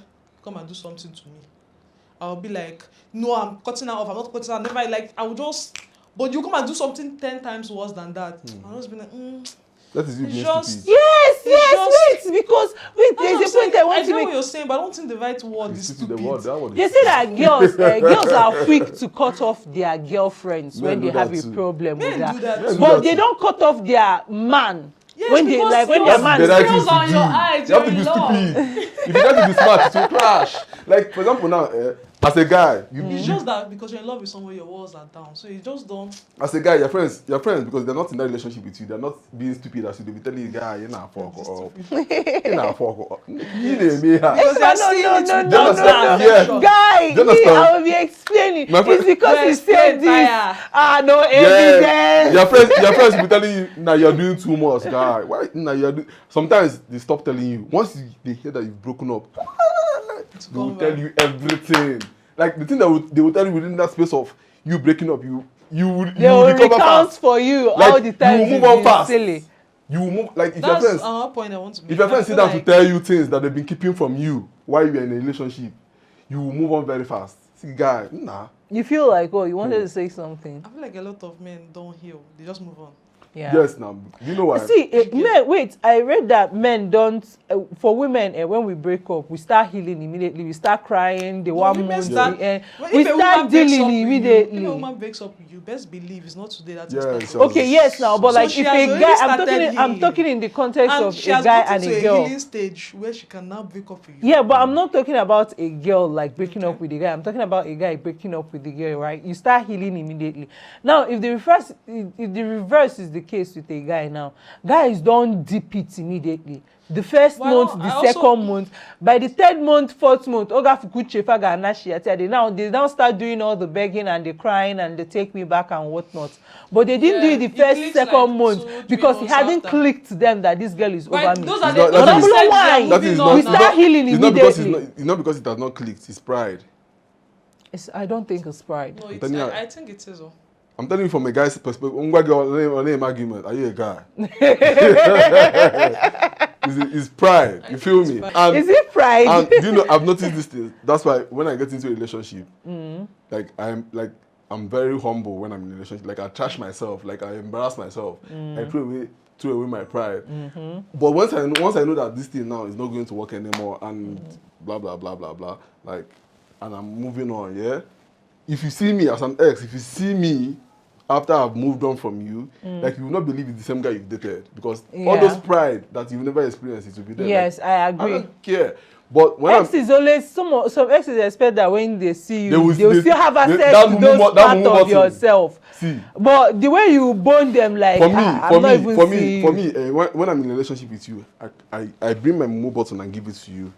B: come and do something to me. I'll be like, no, I'm cutting her off. I'm not cutting her. Never like. I will just But you come and do something 10 times worse than that. I'll just be like,
C: That is you
B: It's
C: being
B: just-
C: stupid.
A: Yes,
B: just-
A: wait, because there's a point I
B: I
A: want to
B: know
A: make.
B: what you're saying, but I don't think the right word is
C: Stupid,
B: stupid.
C: the word, that word is
A: They say that girls are quick to cut off their girlfriends
C: Men
A: when
C: do
A: they have
C: that
A: a
C: too.
A: problem with
B: Men
A: that.
B: do that
C: Men
B: too.
C: do
A: But
C: that
A: they
C: too.
A: don't cut off their man.
B: Yes,
A: when they
B: because
A: like when
B: yours-
A: their
C: That's
A: man
C: the right
B: Skills
C: thing to
B: on your
C: do.
B: eyes,
C: You have to
B: you're
C: be
B: in love.
C: stupid. If you try to be smart, it will crash. Like, for example, now, as a guy,
B: It's just that because you're in love with someone, your walls are down. So you just don't.
C: as a guy, your friends, because they're not in that relationship with you, they're not being stupid as you. They will tell you, guy, you're not fuck up. You're not fuck up. You know me, ha.
B: Because they're
A: No,
B: seeing
A: no,
B: it
A: no,
B: without
C: no,
B: that
C: no, yeah.
B: affection.
A: Guy,
C: Do you
A: me,
C: understand?
A: I will be explaining.
C: My friend-
A: It's because
B: You
A: he said
B: explain,
A: this.
B: Taya.
A: No
C: Yeah,
A: evidence.
C: your friends will be telling you, nah, you're doing too much, guy. Why? Nah, you're doing. Sometimes they stop telling you. Once they hear that you've broken up, they will
B: come
C: tell
B: back.
C: you everything. Like the thing that they will tell you within that space of you breaking up, you would
A: They will
C: recover
A: recount
C: fast.
A: for you
C: Like,
A: all the time.
C: you will move on fast.
A: Silly.
C: You will move like if
B: That's
C: your friends.
B: another point I want to make.
C: If your
B: I
C: friends sit
B: feel
C: down to
B: like-
C: tell you things that they've been keeping from you while you're in a relationship, you will move on very fast. See, guy, nah.
A: You feel like, oh, you wanted to say something.
B: I feel like a lot of men don't heal. They just move on.
A: Yeah.
C: Yes, now. You know why?
A: See, men, wait, I read that men don't, for women, when we break up, we start healing immediately. We start crying, the one
B: women
A: month,
B: start-
A: the end.
B: But
A: We
B: if a
A: start
B: woman breaks up
A: dealing
B: with you-
A: immediately.
B: If a woman breaks up with you, best believe it's not today that
C: Yeah,
B: started.
C: it's
A: Okay, yes, now, but
B: So
A: like
B: she
A: if
B: has
A: a
B: already
A: guy,
B: started
A: I'm
B: healing.
A: talking in the context
B: And
A: of
B: she
A: a
B: has
A: guy
B: gotten
A: and
B: to
A: a
B: a
A: girl.
B: healing stage where she can now break up with you.
A: Yeah, but I'm not talking about a girl like breaking
B: Okay.
A: up with a guy. I'm talking about a guy breaking up with the girl, right? You start healing immediately. Now, if the reverse is the case with a guy now, guys don't dip it immediately. The first
B: Well,
A: month, the
B: I also-
A: second month, by the third month, fourth month, Oga Fukuche Faga Nashi, they now start doing all the begging and the crying and they take me back and whatnot. But they didn't do
B: Yeah,
A: it the
B: it
A: first,
B: clicks
A: second
B: like
A: month
B: 2-3
A: because it
B: months
A: hadn't
B: after.
A: clicked to them that this girl is
B: Right,
A: over me.
B: those are
C: It's
B: the
C: not- that
A: is-
B: other steps they are
A: why.
C: That is
B: moving
C: not.
B: on
A: We
B: now.
A: start healing
C: It's not because
A: immediately.
C: it's not because it has not clicked. It's pride.
A: I don't think it's pride.
B: No, it's,
C: telling you-
B: I think it is.
C: I'm telling you from a guy's perspective. Name argument. Are you a guy? It's pride. You feel
B: it's
C: me?
B: pride.
C: And,
A: Is it pride?
C: and do you know? I've noticed this thing. That's why when I get into a relationship, I'm very humble when I'm in a relationship. Like I trash myself. Like I embarrass myself. I throw away my pride. But once I know that this thing now is not going to work anymore, and blah blah blah blah blah, like, and I'm moving on. Yeah. If you see me as an ex, if you see me after I've moved on from you, like you will not believe it's the same guy you've dated because all
A: Yeah.
C: those pride that you've never experienced, it will be there.
A: Yes,
C: Like,
A: I
C: I
A: agree.
C: don't care. But when
A: Ex is always some exes expect that when they see you,
C: They will-
A: they will
C: they-
A: still have
C: they-
A: access
C: that
A: to
C: move
A: those
C: mo- that
A: part
C: move
A: of
C: button.
A: yourself.
C: see,
A: But the way you bond them, like
C: for me,
A: I'm not even seeing
C: for
A: you.
C: me, when I'm in a relationship with you, I bring my move button and give it to you.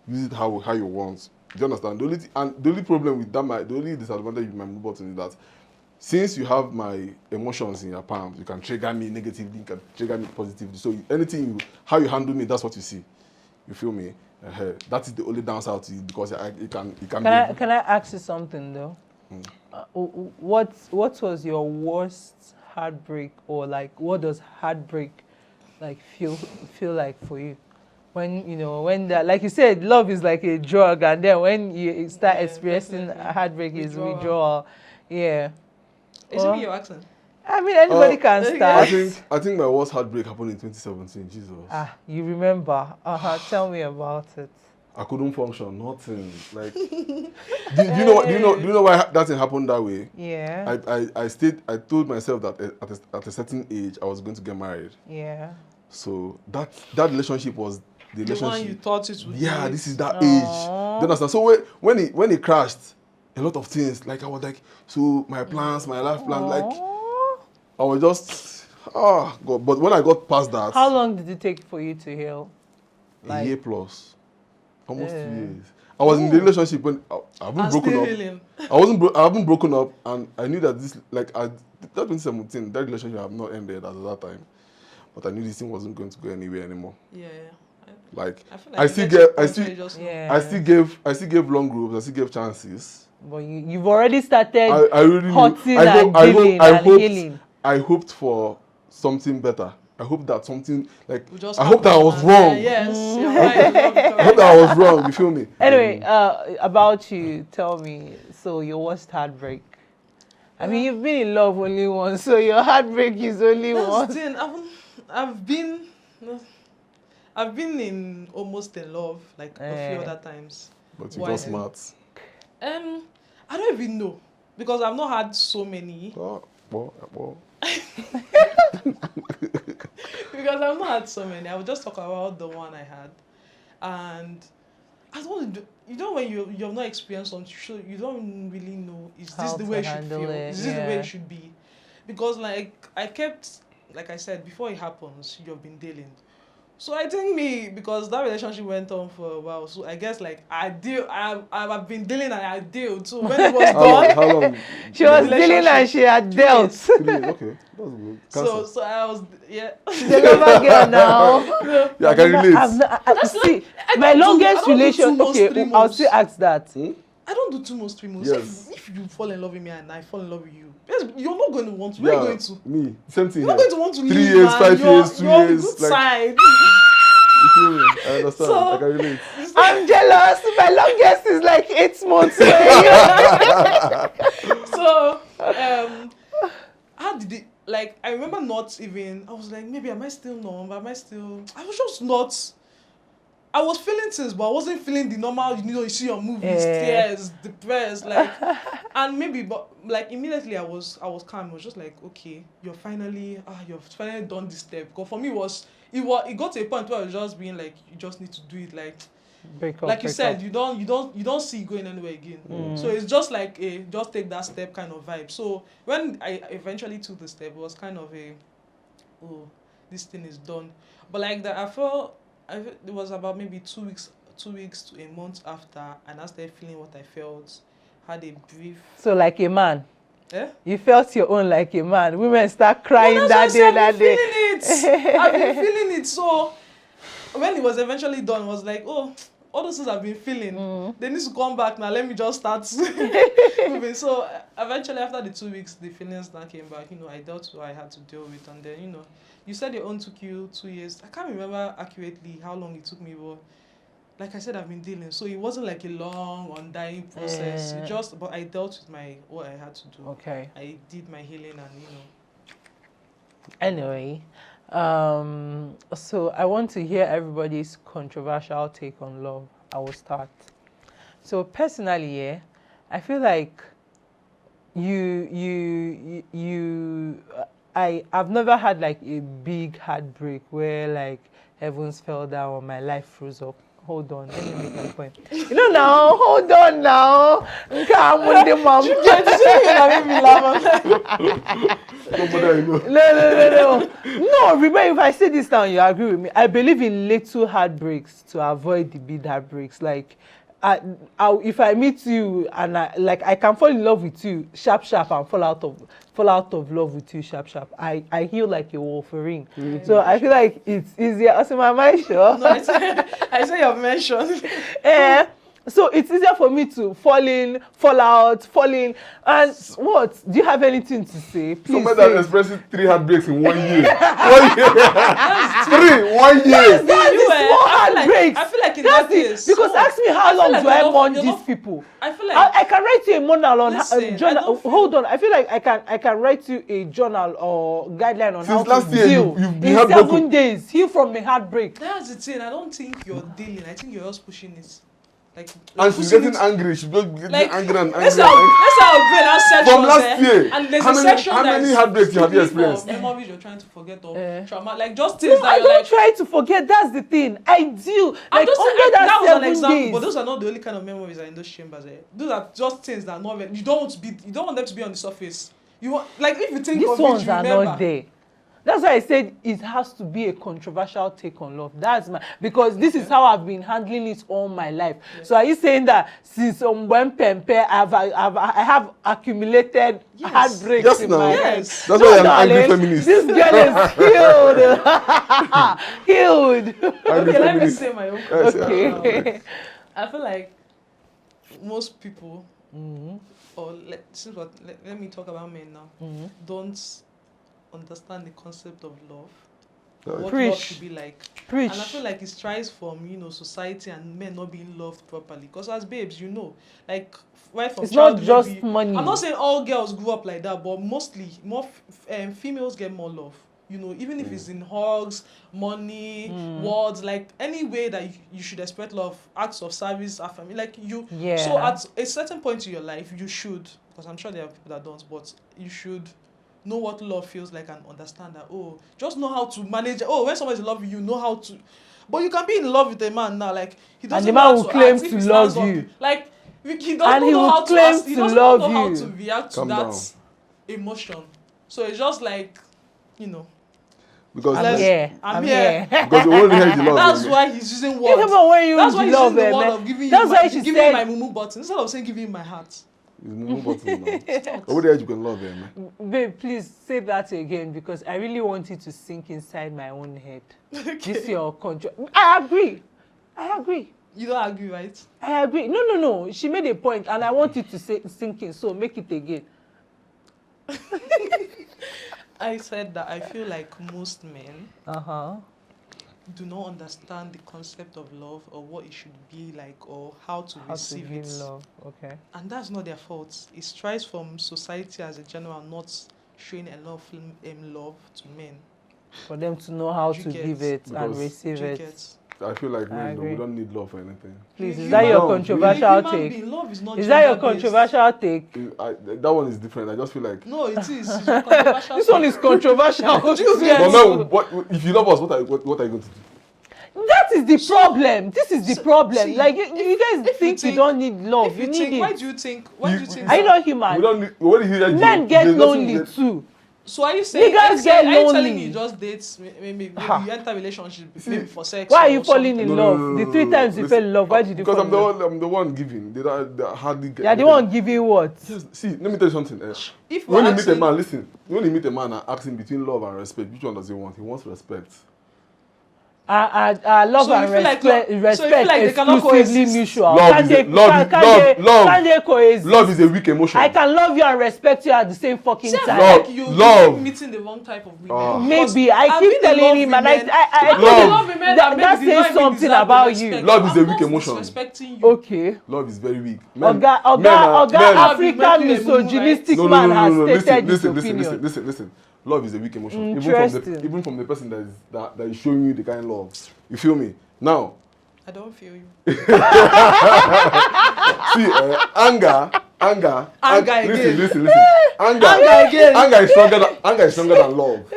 C: Use it how you want. Do you understand? The only problem with that, the only disadvantage with my move button is that since you have my emotions in your palms, you can trigger me negatively, you can trigger me positively. So how you handle me, that's what you see. You feel me? That is the only downside to it because it can
A: Can
C: be.
A: I ask you something though? What was your worst heartbreak, or like what does heartbreak like feel like for you? When that, like you said, love is like a drug, and then when you start
B: Yeah,
A: experiencing
B: definitely.
A: heartbreak is
B: Withdrawal.
A: withdrawal. Yeah.
B: Is it me you're asking?
A: I mean, anybody can
B: okay.
A: start.
C: I think my worst heartbreak happened in 2017. Jesus.
A: You remember? Tell me about it.
C: I couldn't function, nothing. Like, do you know why that thing happened that way?
A: Yeah.
C: I told myself that at a certain age I was going to get married.
A: Yeah.
C: So that relationship was the
B: The
C: relationship.
B: one you thought it would
C: Yeah,
B: be.
C: this is that
A: Aww.
C: age. Do you understand? So when it crashed, a lot of things, like I was like, so my plans, my life plan, like
A: Aw.
C: I was just God. But when I got past that,
A: How long did it take for you to heal?
C: a year plus, almost 2
A: Yeah.
C: years. I was in the relationship when I haven't
B: And
C: broken
B: still
C: up.
B: healing.
C: I haven't broken up, and I knew that that 2017, that relationship had not ended at that time. But I knew this thing wasn't going to go anywhere anymore.
B: Yeah.
C: Like
B: I feel
C: I
B: like
C: still
B: you get to
C: get,
B: a point where you just know.
A: Yeah.
C: I still gave long groups, I still gave chances.
A: But you've already started
C: I really
A: hurting
C: I
A: and
C: hope-
A: dealing
C: I
A: and
C: hoped-
A: healing.
C: I hoped for something better. I hope that something like
B: We just
C: I hope that I was
B: happen
C: wrong.
B: and- Yes, you're right.
C: I hope that I was wrong. You feel me?
A: Anyway, about you, tell me. So your worst heartbreak. I mean, you've been in love only once, so your heartbreak is only
B: That's
A: once.
B: the thing. I've been in almost in love like a few other times.
C: But you
B: Why?
C: got smart.
B: I don't even know because I've not had so many.
C: Well.
B: Because I've not had so many. I will just talk about the one I had, and I don't. You know when you've not experienced something, so you don't really know is this
A: How
B: the
A: to
B: way it should
A: handle
B: feel?
A: it,
B: Is this the way
A: yeah.
B: it should be? Because like I kept, like I said before it happens, you've been dealing. So I think because that relationship went on for a while, so I guess like I've been dealing and I dealt. So when it was done,
C: How long?
A: She was dealing and
B: relationship.
A: she had
B: 2
A: dealt.
B: years.
C: 3 years. Okay, that's good. Cancel.
B: So I was
A: The lover girl now.
C: Yeah, I can relate.
A: See,
B: I
A: my
B: don't
A: longest
B: do 2
A: relation.
B: months,
A: Okay,
B: 3
A: I'll
B: months.
A: still ask that.
B: I don't do 2 months, 3 months.
C: Yes.
B: If you fall in love with me and I fall in love with you, yes, you're not going to want to. Where are you going to?
C: Me, same thing.
B: You're not
C: here.
B: going to want to
C: 3
B: leave,
C: years,
B: man.
C: 5 years, 2
B: you're
C: years.
B: Good
C: Like,
B: side.
C: you feel me? I understand.
B: So-
C: I can relate.
A: I'm jealous. My longest is like 8 months.
B: So how did it? Like I remember not even. I was like, maybe am I still numb? Am I still? I was just not. I was feeling things, but I wasn't feeling the normal. You see your movies, tears, depressed, like, and maybe, but like immediately I was calm. I was just like, okay, you've finally done this step. Because for me, it got to a point where I was just being like, you just need to do it, like. Like you said, you don't see it going anywhere again. So it's just like just take that step kind of vibe. So when I eventually took the step, it was kind of this thing is done. But like that, I felt it was about maybe 2 weeks to a month after, and I started feeling what I felt. Had a brief.
A: So like a man.
B: Eh?
A: You felt your own like a man. Women start crying
B: No,
A: that day.
B: I've been feeling it. So when it was eventually done, it was like, oh, all those things I've been feeling, they need to come back now. Let me just start moving. So eventually, after the 2 weeks, the feelings now came back. I dealt with what I had to deal with, and then you said your own took you 2 years. I can't remember accurately how long it took me, but like I said, I've been dealing. So it wasn't like a long, undying process. But I dealt with what I had to do.
A: Okay.
B: I did my healing, and
A: Anyway, so I want to hear everybody's controversial take on love. I will start. So personally, I feel like I've never had like a big heartbreak where like heavens fell down or my life froze up. Hold on, let me make my point. Now, hold on now. Come with the mom. No. No, remember, if I say this now, you agree with me. I believe in little heartbreaks to avoid the big heartbreaks. Like, if I meet you and I can fall in love with you sharp and fall out of love with you sharp. I heal like a Wolverine. So I feel like it's easier. Also, am I sure?
B: No, I say you've mentioned.
A: So it's easier for me to fall in, and what? Do you have anything to say? Please.
C: Somebody that expresses 3 heartbreaks in 1 year. 1 year. 3, 1 year.
A: That's the small heartbreaks.
B: I feel like in that case.
A: Because ask me how long
B: like
A: do I
B: you're
A: mourn
B: not-
A: these people?
B: I feel like
A: I can write you a journal on
B: Listen, I
A: journal.
B: don't feel-
A: Hold on, I feel like I can write you a journal or guideline on
C: Since
A: how
C: last
A: to
C: year,
A: deal
C: you've been
A: in
C: heartbroken.
A: 7 days. Heal from a heartbreak.
B: that's the thing. I don't think you're dealing. I think you're just pushing it. Like
C: And she's
B: pushing
C: getting
B: it.
C: angry. She's getting
B: Like,
C: angry and
B: let's
C: angry.
B: our brain has sections
C: From last year,
B: and there's
C: how
B: a
C: many-
B: section
C: how many
B: that's
C: heartbreaks you have you
B: strictly for
C: experienced?
B: memories you're trying to forget or
A: Eh.
B: trauma, like just things
A: No,
B: that
A: I
B: you're
A: don't
B: like.
A: try to forget. That's the thing. I do.
B: I'm
A: Like
B: just saying,
A: under
B: that was an
A: 7
B: example,
A: days.
B: but those are not the only kind of memories that are in those chambers. Those are just things that are not. You don't want them to be on the surface. You want, like, if you think
A: These
B: of
A: ones
B: it, you
A: are
B: remember.
A: not there. That's why I said it has to be a controversial take on love. Because this is how I've been handling it all my life.
B: Yes.
A: So are you saying that since when Pempe I have accumulated
B: Yes.
A: heartbreaks
C: Yes,
A: in
C: now.
A: my
B: Yes.
A: life?
C: That's
A: No,
C: why I'm an angry
A: darling,
C: feminist.
A: This girl is healed. Healed.
C: Angry
B: Okay, let me
C: feminist.
B: say my own.
C: Yes,
A: Okay.
B: I feel like most people, or let me talk about men now, don't understand the concept of love. what love
A: Preach.
B: should be like.
A: Preach.
B: And I feel like it strives from, society and men not being loved properly. Because as babes, like right from
A: It's not
B: childhood,
A: just
B: maybe-
A: money.
B: I'm not saying all girls grew up like that, but mostly more females get more love. Even if it's in hugs, money, words, like any way that you should expect love, acts of service, affirmation, like you.
A: Yeah.
B: So at a certain point in your life, you should, because I'm sure there are people that don't, but you should know what love feels like and understand that, just know how to manage. When someone is in love with you, know how to. But you can be in love with a man now, like he doesn't
A: the
B: know
A: man
B: how
A: will
B: to
A: claim
B: act if
A: to
B: he
A: love
B: stands up.
A: you.
B: Like he doesn't
A: And he
B: know
A: will
B: how to
A: claim
B: act, he
A: to
B: doesn't
A: love
B: know how
A: you.
B: to react to
C: Calm
B: that
C: down.
B: emotion. So it's just like,
C: Because
A: I'm
B: let's-
A: here.
B: I'm here.
C: because we already heard the love.
B: That's
C: man.
B: why he's using words.
A: Even when you
B: That's why
A: use
B: he's
A: love,
B: using the word
A: man.
B: of giving
A: That's
B: you
A: why
B: my,
A: she
B: giving
A: said-
B: you my mumu button instead of saying giving you my heart.
C: It's no button now. Over there you can love him, man.
A: Babe, please say that again because I really want it to sink inside my own head. This your control. I agree.
B: You don't agree, right?
A: I agree. No. She made a point, and I want it to sink in. So make it again.
B: I said that I feel like most men
A: Uh-huh.
B: do not understand the concept of love or what it should be like or how to
A: How to
B: receive
A: give
B: it.
A: love. Okay.
B: And that's not their fault. It strives from society as a general not showing enough love to men.
A: For them to know how
B: You
A: to
B: get-
A: give it and
C: Because-
A: receive
B: Do you
A: it.
B: get?
C: I feel like
A: I
C: men, though, we
A: agree.
C: don't need love for anything.
A: Please,
B: You
A: is that your
C: know,
A: controversial
B: Human
A: take?
B: being, love is not
A: Is that your
B: gender-based.
A: controversial take?
C: That one is different. I just feel like.
B: No, it is. It's a controversial
A: This one
B: take.
A: is controversial.
B: Do you get-
C: But no, if you love us, what are you going to do?
A: That is the problem. This is the problem.
B: see,
A: Like you guys
B: if
A: think
B: you
A: you don't need love.
B: If
A: You
B: you
A: need
B: think, why
A: it.
B: do you think? Why do you think?
A: Are you
B: that-
A: not
C: We
A: human?
C: don't need. When you hear that,
A: Men get
C: there's nothing
A: lonely
C: there.
A: too.
B: So are you saying?
A: Niggas get
B: are you telling
A: lonely.
B: me you just date? Maybe
A: Ha.
B: you enter a relationship maybe for sex.
A: Why are
B: or
A: you falling
B: something.
A: in love? The 3 times you
C: listen,
A: fell in love, why did you
C: Because
A: fall
C: I'm
A: in
C: the
A: love?
C: one. I'm the one giving. They hardly get.
A: You are the one giving what?
C: Just, see, let me tell you something.
B: If
C: When
B: we're
C: you meet a
B: asking-
C: man, listen. When you meet a man and ask him between love and respect, which one does he want? He wants respect.
A: Love
B: So you
A: and
B: feel like
A: respect,
B: so you
A: respect
B: feel like they cannot
A: exclusively
B: coexist?
A: mutual.
C: Love
A: Can
C: is
A: they,
C: a- love is-
A: can they coexist?
C: Love is a weak emotion.
A: I can love you and respect you at the same fucking
B: See, I
A: time.
B: feel
C: Love,
B: like you
C: love.
B: keep meeting the wrong type of women.
C: Ah.
B: Because
A: Maybe I
B: I've
A: keep
B: been in
A: telling
B: love
A: him,
B: with
A: and
B: men.
A: I
C: Love.
B: I've been in love with men
A: that
B: maybe did not even
A: says something
B: deserve the
A: about
B: respect.
A: you.
C: Love is a
B: I'm
C: weak
B: not
C: emotion.
B: disrespecting you.
A: Okay.
C: Love is very weak.
A: Oga
C: men are- men-
A: African
B: Make you a
A: misogynistic
B: move,
A: man has stated his
C: listen,
A: opinion.
C: listen. Love is a weak emotion.
A: Interesting.
C: Even from the person that is showing you the kind of love. You feel me? Now,
B: I don't feel you.
C: see, anger.
B: Anger again.
C: Listen. Anger
B: again.
C: Anger is stronger than love.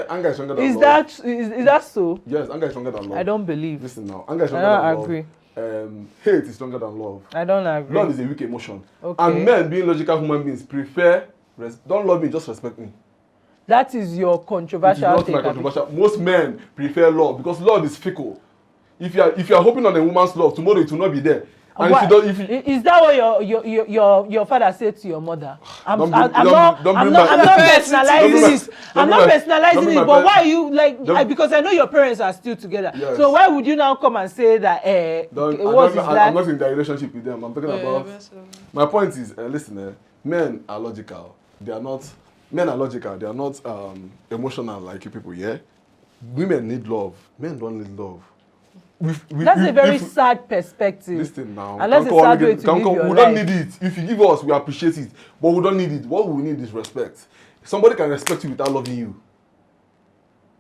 C: Anger is stronger than
A: Is
C: love.
A: that so?
C: Yes, anger is stronger than love.
A: I don't believe.
C: Listen now, anger is
A: I
C: stronger
A: don't
C: than
A: agree.
C: love. Hate is stronger than love.
A: I don't agree.
C: Love is a weak emotion.
A: Okay.
C: And men, being logical human beings, prefer don't love me, just respect me.
A: That is your
C: It is
A: controversial
C: not
A: take.
C: my
A: Abi.
C: controversial. Most men prefer love because love is fickle. If you are hoping on a woman's love, tomorrow it will not be there. And
A: Why-
C: if you don't, if you,
A: Is that what your father said to your mother? I'm
C: Don't
A: not
C: bring- don't bring
A: I'm
C: my-
A: not
C: don't
A: personalizing
C: bring my-
A: it.
C: don't
A: I'm
C: bring
A: not
C: my- don't
A: personalizing
C: bring
A: it.
C: my
A: But
C: parents-
A: why are you like?
C: don't-
A: Because I know your parents are still together.
C: Yes.
A: So why would you now come and say that? What's his
C: I'm not in their relationship with them. I'm talking about.
B: Yes,
C: My point is, listen, men are logical. Men are logical. They are not emotional like you people. Yeah, women need love. Men don't need love.
A: That's a very sad perspective.
C: Listen now.
A: And that's a
C: Kanko,
A: sad way
C: we
A: to live your
C: we don't
A: life.
C: need it. If you give us, we appreciate it. But we don't need it. What we need is respect. Somebody can respect you without loving you.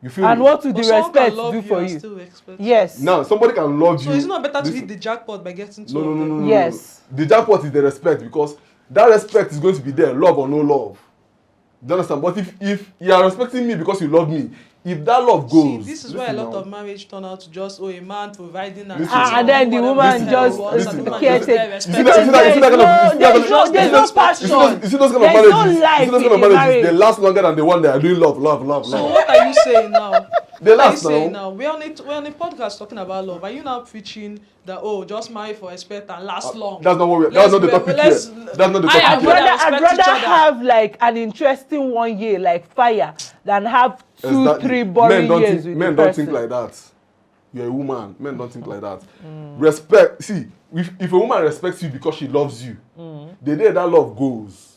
C: You feel
A: And
C: me?
A: what would the
B: But someone can
A: respect
B: love
A: do
B: you
A: for
B: and
A: you?
B: still expect-
A: Yes.
C: Now, somebody can love
B: So
C: you.
B: it's not better to
C: Listen.
B: hit the jackpot by getting two
C: No.
B: of them?
A: Yes.
C: The jackpot is the respect because that respect is going to be there, love or no love. Do you understand? But if you are respecting me because you love me, if that love
B: See,
C: goes,
B: this is why a lot of marriage turn out to just a man providing and
C: Listen.
A: And then the
B: whatever,
A: woman
C: listen,
A: just
C: listen,
A: cares
C: listen.
A: it.
C: You see that- you see that- you see that kind of-
A: There's
C: you
A: no
C: see
A: there's
C: that-
A: no passion.
C: you see those kind of
A: There's
C: marriages,
A: no
C: you
A: life
C: see those
A: in
C: kind of
A: a
C: marriages, they
A: marriage.
C: last longer than the one that are doing love.
B: So what are you saying now?
C: They
B: What are you
C: last
B: saying
C: now.
B: now? We're on a podcast talking about love. Are you now preaching that just marry for respect and last long?
C: That's not what
B: Let's
C: that's not the
B: be-
C: topic here.
B: let's-
C: That's not the
B: I
C: topic
A: I'd
B: agree.
C: here.
A: rather
B: Respect
A: I'd rather
B: each other.
A: have like an interesting 1 year like fire than have 2,
C: Exactly.
A: 3 boring
C: don't
A: years
C: think,
A: with
C: men
A: the
C: don't think
A: person.
C: like that. You're a woman. Men don't think like that. Respect. See, if a woman respects you because she loves you, the day that love goes,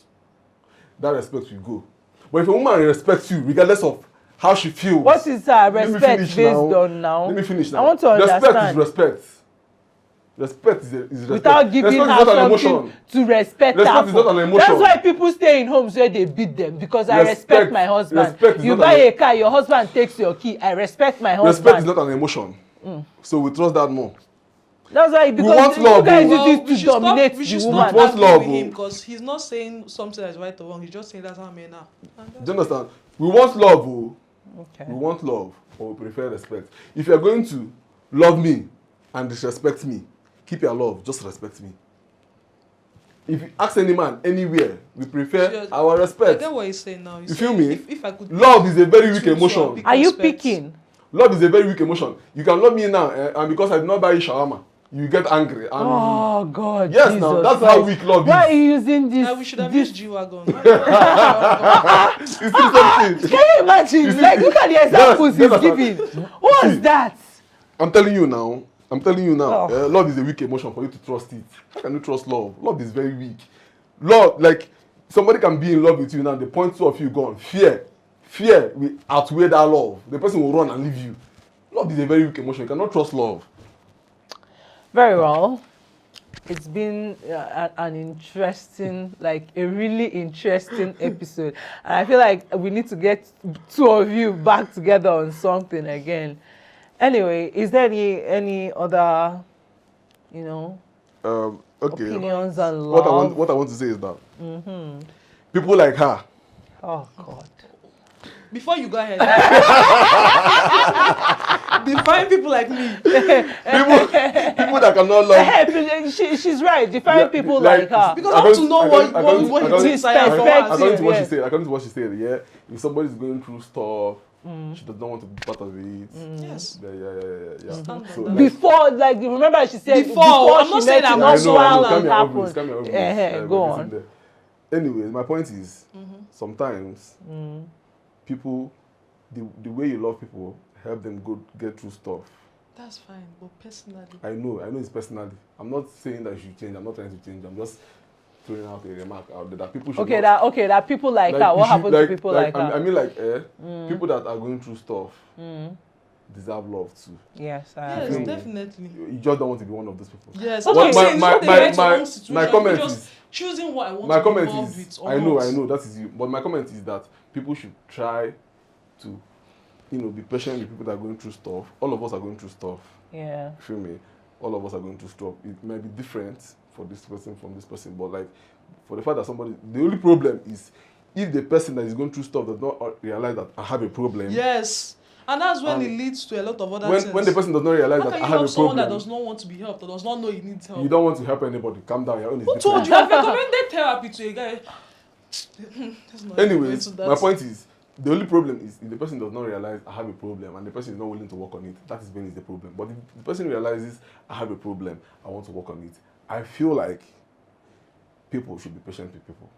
C: that respect will go. But if a woman respects you, regardless of how she feels.
A: What is her
C: Let me
A: respect
C: finish
A: based
C: now.
A: on now?
C: Let me finish now.
A: I want to
C: Respect
A: understand.
C: is respect. Respect is respect.
A: Without giving
C: respect
A: her
C: is not an
A: something
C: emotion.
A: to respect
C: Respect
A: her
C: is
A: for.
C: not an emotion.
A: That's why people stay in homes where they beat them, because I respect my husband.
C: Respect is
A: You
C: not
A: buy
C: an-
A: a car, your husband takes your key. I respect my husband.
C: Respect is not an emotion. So we trust that more.
A: That's why, because
C: want
A: you
C: love,
A: guys
C: oh.
A: use it to dominate
B: we
A: the
B: should
A: woman.
B: stop
C: want
B: arguing
C: love,
B: with him
C: oh.
B: because he's not saying something that's right or wrong. He's just saying that's how men are.
C: Do you understand? We want love, oh.
A: Okay.
C: We want love, or we prefer respect. If you're going to love me and disrespect me, keep your love, just respect me. If you ask any man anywhere, we prefer
B: Sure.
C: our
B: I
C: respect.
B: get what he's saying now. He's
C: You feel
B: saying
C: me?
B: If I could
C: Love is a very weak
B: choose,
C: emotion.
B: I'll pick
A: Are you
B: respect.
A: picking?
C: Love is a very weak emotion. You can love me now, and because I did not buy you shawarma, you get angry. And
A: Oh God!
C: yes,
A: Jesus
C: now that's
A: Christ.
C: how weak love
A: Why
C: is.
A: are you using this?
B: We should have
A: this?
B: used G-Wagon.
C: It's still something.
A: Can you imagine? Like, look at the examples
C: yes,
A: he's giving. What was that?
C: I'm telling you now.
A: Oh.
C: Love is a weak emotion for you to trust it. How can you trust love? Love is very weak. Love, like somebody can be in love with you now. The point two of you gone. Fear will outweigh that love. The person will run and leave you. Love is a very weak emotion. You cannot trust love.
A: Very well. It's been an interesting, like a really interesting episode. And I feel like we need to get two of you back together on something again. Anyway, is there any other,
C: Okay.
A: opinions and love?
C: What I want to say is that people like her,
A: Oh God.
B: Before you go ahead, define people like me.
C: people that cannot love.
A: Hey, she's right. Define people like her.
B: Because I want to know what it is I am
A: Perspective.
C: According to what
A: Yeah.
C: she said, yeah, if somebody is going through stuff, she does not want to be part of it.
B: Yes.
C: Yeah.
B: Standard.
C: So, like,
A: Before, like, remember she said
B: Before, I'm
A: she
B: not saying
A: met
B: I'm
A: you,
B: not
A: that's
B: so
A: why
B: well
A: it
B: and
A: happened. Go on.
C: Anyway, my point is, sometimes people, the way you love people, help them get through stuff.
B: That's fine, but personally,
C: I know it's personally. I'm not saying that you should change. I'm not trying to change. I'm just throwing out a remark out there that people should
A: that people like her. What
C: you should-
A: happened to people like
C: I
A: her?
C: mean, like, people that are going through stuff deserve love too.
A: Yes,
B: yes,
C: agree.
B: definitely.
C: You just don't want to be one of those people.
B: Yes,
A: Okay.
B: I'm not saying it's not a right or wrong
C: my
B: situation.
C: comment
B: Just
C: is,
B: choosing what I want
C: my
B: to be
C: comment
B: involved with
C: is,
B: or
C: I know,
B: not.
C: that is you. But my comment is that people should try to, be patient with people that are going through stuff. All of us are going through stuff.
A: Yeah.
C: You feel me? All of us are going through stuff. It may be different for this person from this person, but like for the fact that the only problem is if the person that is going through stuff does not realize that I have a problem.
B: Yes, and that's when
C: And
B: it leads to a lot of other things.
C: When the person does not realize
B: How
C: that
B: can
C: I
B: you
C: have a
B: help someone that
C: problem,
B: does not want to be helped or does not know he needs help?
C: you don't want to help anybody. Calm down. Your own is
B: Who
C: different.
B: told you? I've recommended therapy to a guy. Let's not go
C: Anyways,
B: into that.
C: my point is, the only problem is if the person does not realize I have a problem and the person is not willing to work on it, that is when is the problem. But if the person realizes I have a problem, I want to work on it, I feel like people should be patient with people.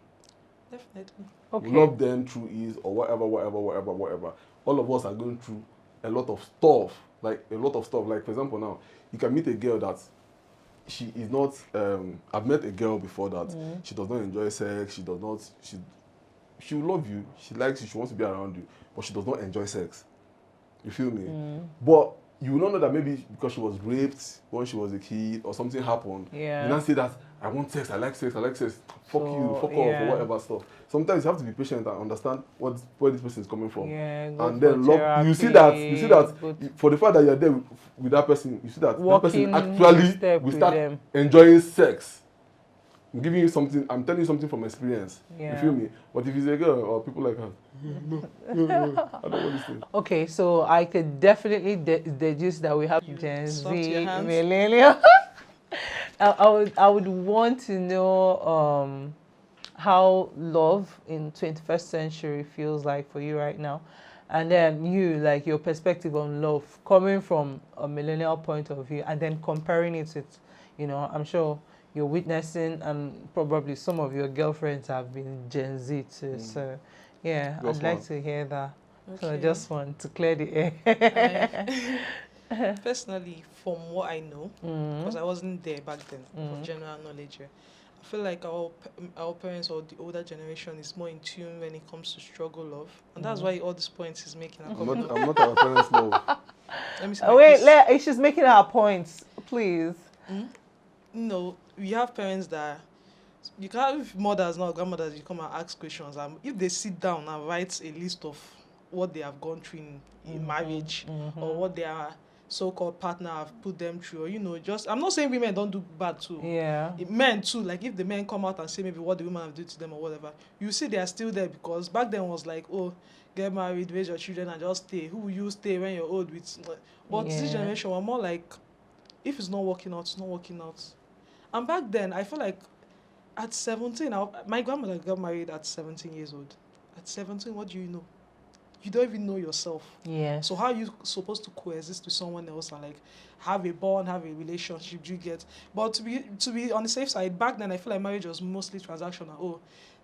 B: Definitely.
A: Okay.
C: Love them through ease or whatever. All of us are going through a lot of stuff. Like, for example, now, you can meet a girl that she is not, I've met a girl before that she does not enjoy sex, she will love you, she likes you, she wants to be around you, but she does not enjoy sex. You feel me? But you will not know that maybe because she was raped when she was a kid or something happened.
A: Yeah.
C: You not say that, I want sex, I like sex, fuck you, fuck off,
A: yeah.
C: or whatever stuff. Sometimes you have to be patient and understand where this person is coming from.
A: Yeah, go
C: And
A: for
C: then love,
A: therapy,
C: you see that
A: go
C: for the fact that you're there with that person, you see that
A: walking
C: person
A: step
C: actually will
A: with
C: start
A: them.
C: enjoying sex. I'm giving you something, I'm telling you something from experience.
A: Yeah.
C: You feel me? But if it's a girl or people like her, no, I don't want this thing.
A: Okay, so I could definitely deduce that we have Gen
B: stopped your
A: Z,
B: hands.
A: millennial. I would want to know how love in 21st century feels like for you right now, and then you, like, your perspective on love coming from a millennial point of view, and then comparing it with, I'm sure you're witnessing, and probably some of your girlfriends have been Gen Z too. So yeah,
C: Just
A: I'd like
C: one.
A: to hear that. So I
B: Okay.
A: just want to clear the air.
B: Personally, from what I know, because I wasn't there back then, for general knowledge, I I feel like our parents or the older generation is more in tune when it comes to struggle love, and that's why all these points he's making are coming up.
C: I'm not our parents' love.
B: Let me see. my
A: Wait,
B: piece.
A: she's making her points, please.
B: No, we have parents that you can have mothers now, grandmothers. You come and ask questions, and if they sit down and write a list of what they have gone through in marriage or what their so-called partner have put them through, or, you know, just I'm not saying women don't do bad too.
A: Yeah.
B: Men too, like if the men come out and say maybe what the women have done to them or whatever, you see they are still there, because back then was like, oh, get married, raise your children, and just stay. Who will you stay when you're old with? But this
A: Yeah.
B: generation were more like, if it's not working out, it's not working out. And back then, I feel like at 17, my grandmother got married at 17 years old. At 17, what do you know? You don't even know yourself.
A: Yeah.
B: So how are you supposed to coexist with someone else and like have a bond, have a relationship? Do you get? But to be on the safe side, back then I feel like marriage was mostly transactional. Oh,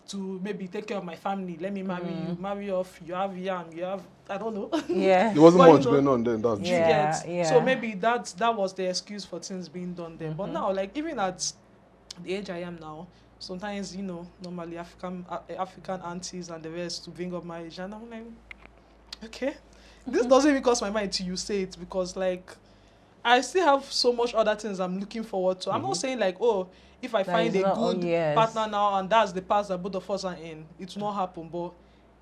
B: to maybe take care of my family, let me marry you, marry off. You have yam, you have I don't know.
A: Yeah.
C: There wasn't
B: But, you
C: much
B: know,
C: going on then. That's
B: Do
C: true.
B: you
A: Yeah,
B: get?
A: yeah.
B: So maybe that was the excuse for things being done then. But now, like even at the age I am now, sometimes normally African aunties and the rest to bring up marriage, and I'm like, okay, this doesn't even cross my mind till you say it, because like I still have so much other things I'm looking forward to. I'm not saying like, oh, if I find
A: is
B: a
A: not- oh,
B: good
A: yes.
B: partner now and that's the path that both of us are in, it will not happen. But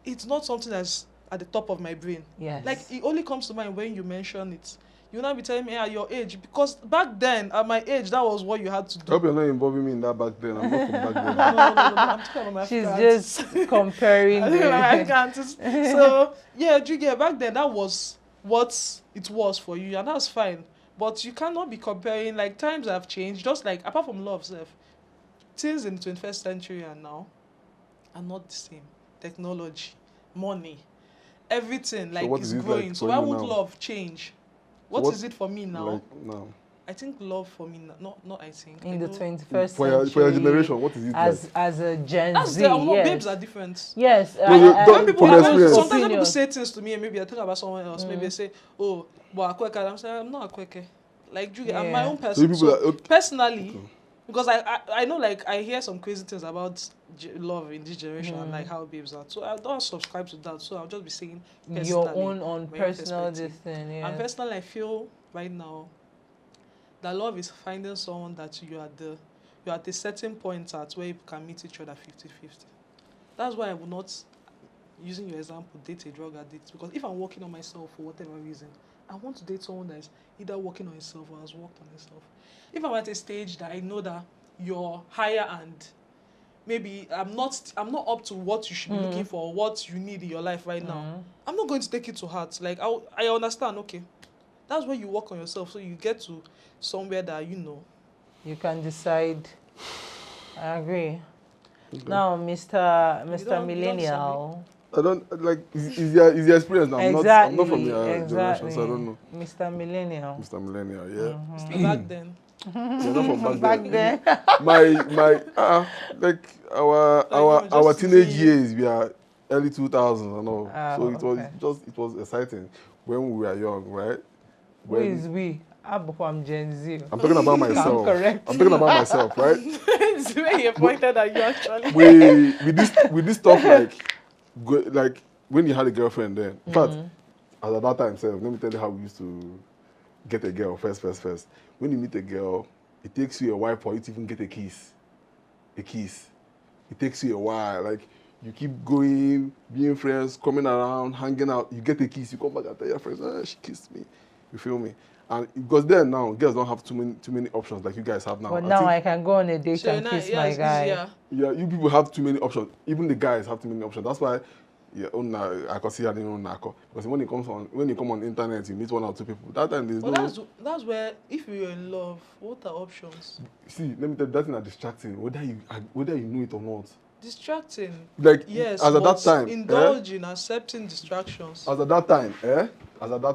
B: it's not something that's at the top of my brain.
A: Yes.
B: Like it only comes to mind when you mention it. You'll not be telling me at your age, because back then at my age that was what you had to
C: I
B: do.
C: hope you're not involving me in that back then. I'm not from back then.
B: No, I'm talking about my
A: She's
B: African
A: just
B: aunties.
A: comparing.
B: I think I
A: the-
B: can't. So yeah, do you get, back then that was what it was for you, and that's fine. But you cannot be comparing. Like times have changed. Just like apart from love, self, things in the 21st century and now are not the same. Technology, money, everything like
C: what
B: is
C: is it
B: growing.
C: like
B: So
C: for
B: why
C: you
B: would
C: now?
B: love change? What
C: what-
B: is it for me now?
C: Like now.
B: I think love for me not I think.
A: in
B: I
A: the
B: know-
A: 21st
C: For
A: century.
C: your generation, what is it
A: as
C: like?
A: as a Gen
B: That's
A: Z,
B: the no,
A: yes.
B: babes are different.
A: Yes.
C: No, you don't-
B: When people
C: from experience.
B: sometimes when people
A: Opinion.
B: say things to me and maybe I think about someone else, maybe they say, oh, but Akweke, I'm saying I'm not Akweke. Like I'm my
A: Yeah.
B: own
C: So
B: person.
C: you people
B: So,
C: are okay.
B: personally, because I know like I hear some crazy things about love in this generation and like how babes are. So I don't subscribe to that. So I'll just be saying personally,
A: Your own on
B: my own
A: personal
B: perspective.
A: this thing, yeah.
B: And personally, I feel right now that love is finding someone that you're at a certain point at where you can meet each other 50-50. That's why I will not, using your example, date a drug addict. Because if I'm working on myself for whatever reason, I want to date someone that is either working on himself or has worked on himself. If I'm at a stage that I know that you're higher and maybe I'm not up to what you should be looking for, or what you need in your life right now, I'm not going to take it to heart. Like I understand, okay. That's where you work on yourself, so you get to somewhere that
A: You can decide. I agree.
C: Okay.
A: Now, Mr.
B: You don't
A: Millennial.
C: I don't like. Is your experience now? I'm
A: Exactly.
C: not from your generation, so I don't know.
A: Mr. Millennial.
C: Mr. Millennial, yeah.
B: back then.
C: You're not from
A: Back then.
C: my like our
B: just
C: teenage
B: see-
C: years, we are early 2000s and all.
A: Ah,
C: So
A: okay.
C: it was exciting when we were young, right?
A: Who is we? I'm Gen Z.
C: I'm talking about myself.
A: correct.
C: I'm talking about myself, right?
B: It's the way you pointed at you actually.
C: With this stuff like when you had a girlfriend then. In fact, as at that time, let me tell you how we used to get a girl first. When you meet a girl, it takes you a while for you to even get a kiss. It takes you a while. Like you keep going, being friends, coming around, hanging out. You get a kiss, you come back and tell your friends, she kissed me. You feel me? And because then now girls don't have too many options like you guys have now.
A: But now I can go on a date
B: So
A: and
B: now,
A: kiss
B: yeah,
A: my
B: it's
A: guy.
B: easier.
C: Yeah, you people have too many options. Even the guys have too many options. That's why I can see I didn't know because when you come on the internet, you meet one or two people. That time there's
B: Well,
C: no.
B: that's where if you're in love, what are options?
C: See, let me tell you, that thing are distracting. Whether you know it or not.
B: Distracting.
C: Like
B: Yes,
C: as at
B: but
C: that time,
B: indulging, accepting distractions.
C: as at that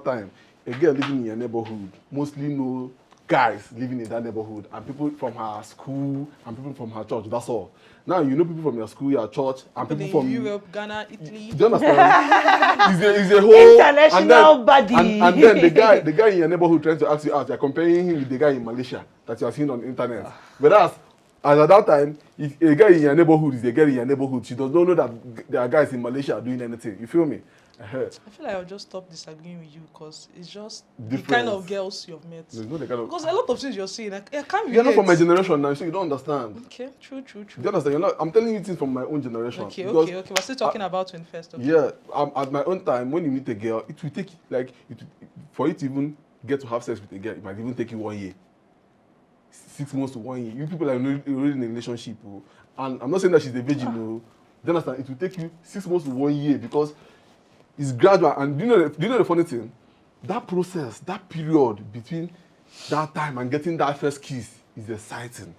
C: time, a girl living in your neighborhood mostly know guys living in that neighborhood and people from her school and people from her church. That's all. Now you know people from your school, your church, and people
B: in
C: from
B: Europe, Ghana, Italy.
C: Do you understand? it's a whole
A: International body.
C: And then the guy in your neighborhood trying to ask you out, you're comparing him with the guy in Malaysia that you are seeing on the internet. Whereas And at that time, if a guy in your neighborhood is a girl in your neighborhood, she does not know that there are guys in Malaysia doing anything. You feel me?
B: I feel like I'll just stop disagreeing with you because it's just the
C: Difference.
B: kind of girls you've met.
C: There's no the kind of.
B: Because a lot of things you're saying, I can't relate.
C: You're not from my generation now, so you don't understand.
B: Okay, true.
C: Do you understand? You're not. I'm telling you things from my own generation.
B: Okay.
C: Because
B: We're still talking about 21st. Okay.
C: Yeah, at my own time, when you meet a girl, it will take for you to even get to have sex with a girl, it might even take you 1 year, 6 months to 1 year. You people are already in a relationship, and I'm not saying that she's a virgin. Do you understand? It will take you 6 months to 1 year because it's gradual. And do you know the funny thing? That process, that period between that time and getting that first kiss is exciting.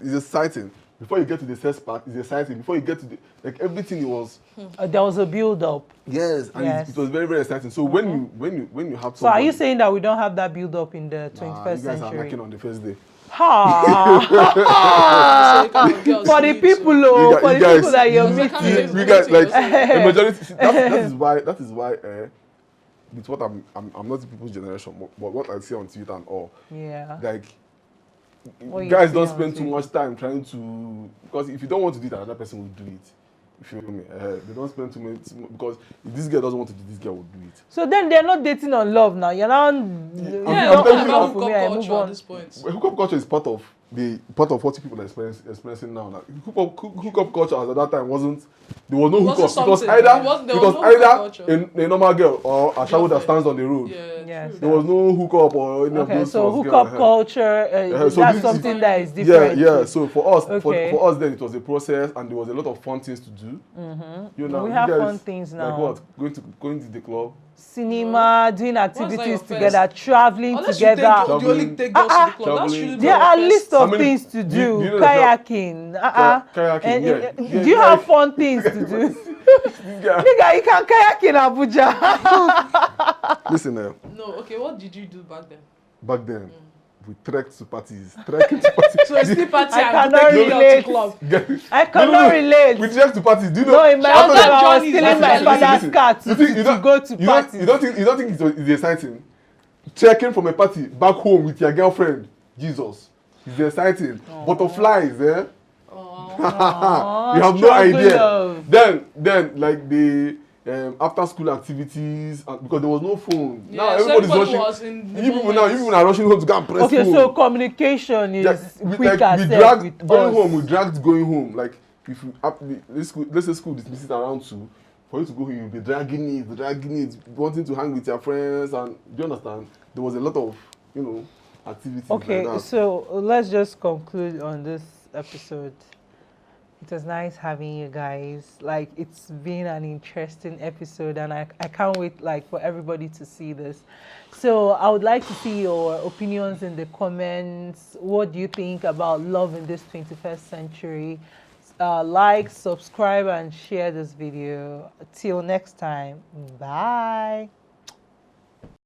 C: It's exciting. Before you get to the sex part, it's exciting. Before you get to everything, it was.
A: There was a build-up.
C: Yes, and
A: Yes.
C: It was very, very exciting. So when you have.
A: So are you saying that we don't have that build-up in the 21st
C: you guys
A: century?
C: are knocking on the first day.
A: Ha! For the people, for the people that you're meeting.
C: You guys like the majority. That is why. With what I'm not the people's generation, but what I see on Twitter and all.
A: Yeah.
C: Like.
A: What you
C: Guys
A: see
C: don't
A: on
C: spend too
A: TV.
C: much time trying to, because if you don't want to do it, another person will do it. You feel me? They don't spend too much because if this girl doesn't want to do, this girl will do it.
A: So then they're not dating on love now. You're not.
C: I'm
B: Yeah,
C: telling you,
B: about
A: for me, I
B: hookup
A: move
B: culture at
A: on.
B: this point.
C: Well, hookup culture is part of what people are experiencing now. Like, hookup culture at that time wasn't. There was no
B: It wasn't
C: hookup. It was
B: something.
C: either
B: There was no hookup
C: either
B: culture.
C: a normal girl or a shadow that
B: Girlfriend.
C: stands on the road.
B: Yeah,
A: Yes.
B: true.
C: There was no hookup or any of
A: Okay,
C: those.
A: so
C: sorts,
A: hookup
C: girl.
A: culture,
C: so
A: that's
C: this-
A: something that is different.
C: Yeah. So for us,
A: Okay.
C: for us then it was a process, and there was a lot of fun things to do. You know,
A: We
C: you
A: have
C: guys,
A: fun things now.
C: Like what? Going to the club.
A: Cinema, doing
B: What's that
A: activities
B: your
A: together, traveling
B: Unless you
A: together.
B: take, you only take girls to the club. That
C: Traveling.
B: shouldn't be
A: There
B: your
A: are
B: first-
A: lists
C: How
A: of
C: many-
A: things to
C: do
A: do.
C: you know the
A: Kayaking.
C: Kayaking,
A: And,
C: yeah.
A: do you have fun things to do?
C: Yeah.
A: Nigga, you can kayak in Abuja.
C: Listen,
B: No, okay, what did you do back then?
C: back then we trekked to parties. Trekking to parties.
B: So it's still party
A: I
B: and
A: cannot
B: taking girls
A: relate.
B: to club.
A: I cannot relate.
C: We trekked to parties. Do you know?
A: No, in my
B: Shout
A: own
B: out
A: time, I was
B: Johnny,
A: stealing my
B: listen,
A: father's car to go to parties.
C: You don't think it's exciting? Trekking from a party back home with your girlfriend. Jesus, it's exciting. Butterflies, eh?
B: Oh.
C: You have no
A: struggle
C: idea.
A: love.
C: Then like the after school activities, because there was no phone.
B: Yeah,
C: Now
B: so
C: everybody's
B: everybody
C: rushing.
B: was in the
C: You people
B: moment.
C: are rushing home to go and press
A: Okay,
C: phone.
A: so communication is
C: we
A: quicker
C: dragged
A: with
C: going
A: us.
C: home. We dragged going home. Like if you let's say school dismisses around 2, for you to go home, you'll be dragging it, wanting to hang with your friends, and do you understand? There was a lot of activities.
A: Okay,
C: like that.
A: so let's just conclude on this episode. It was nice having you guys. Like, it's been an interesting episode, and I can't wait for everybody to see this. So I would like to see your opinions in the comments. What do you think about love in this 21st century? Like, subscribe, and share this video. Till next time, bye.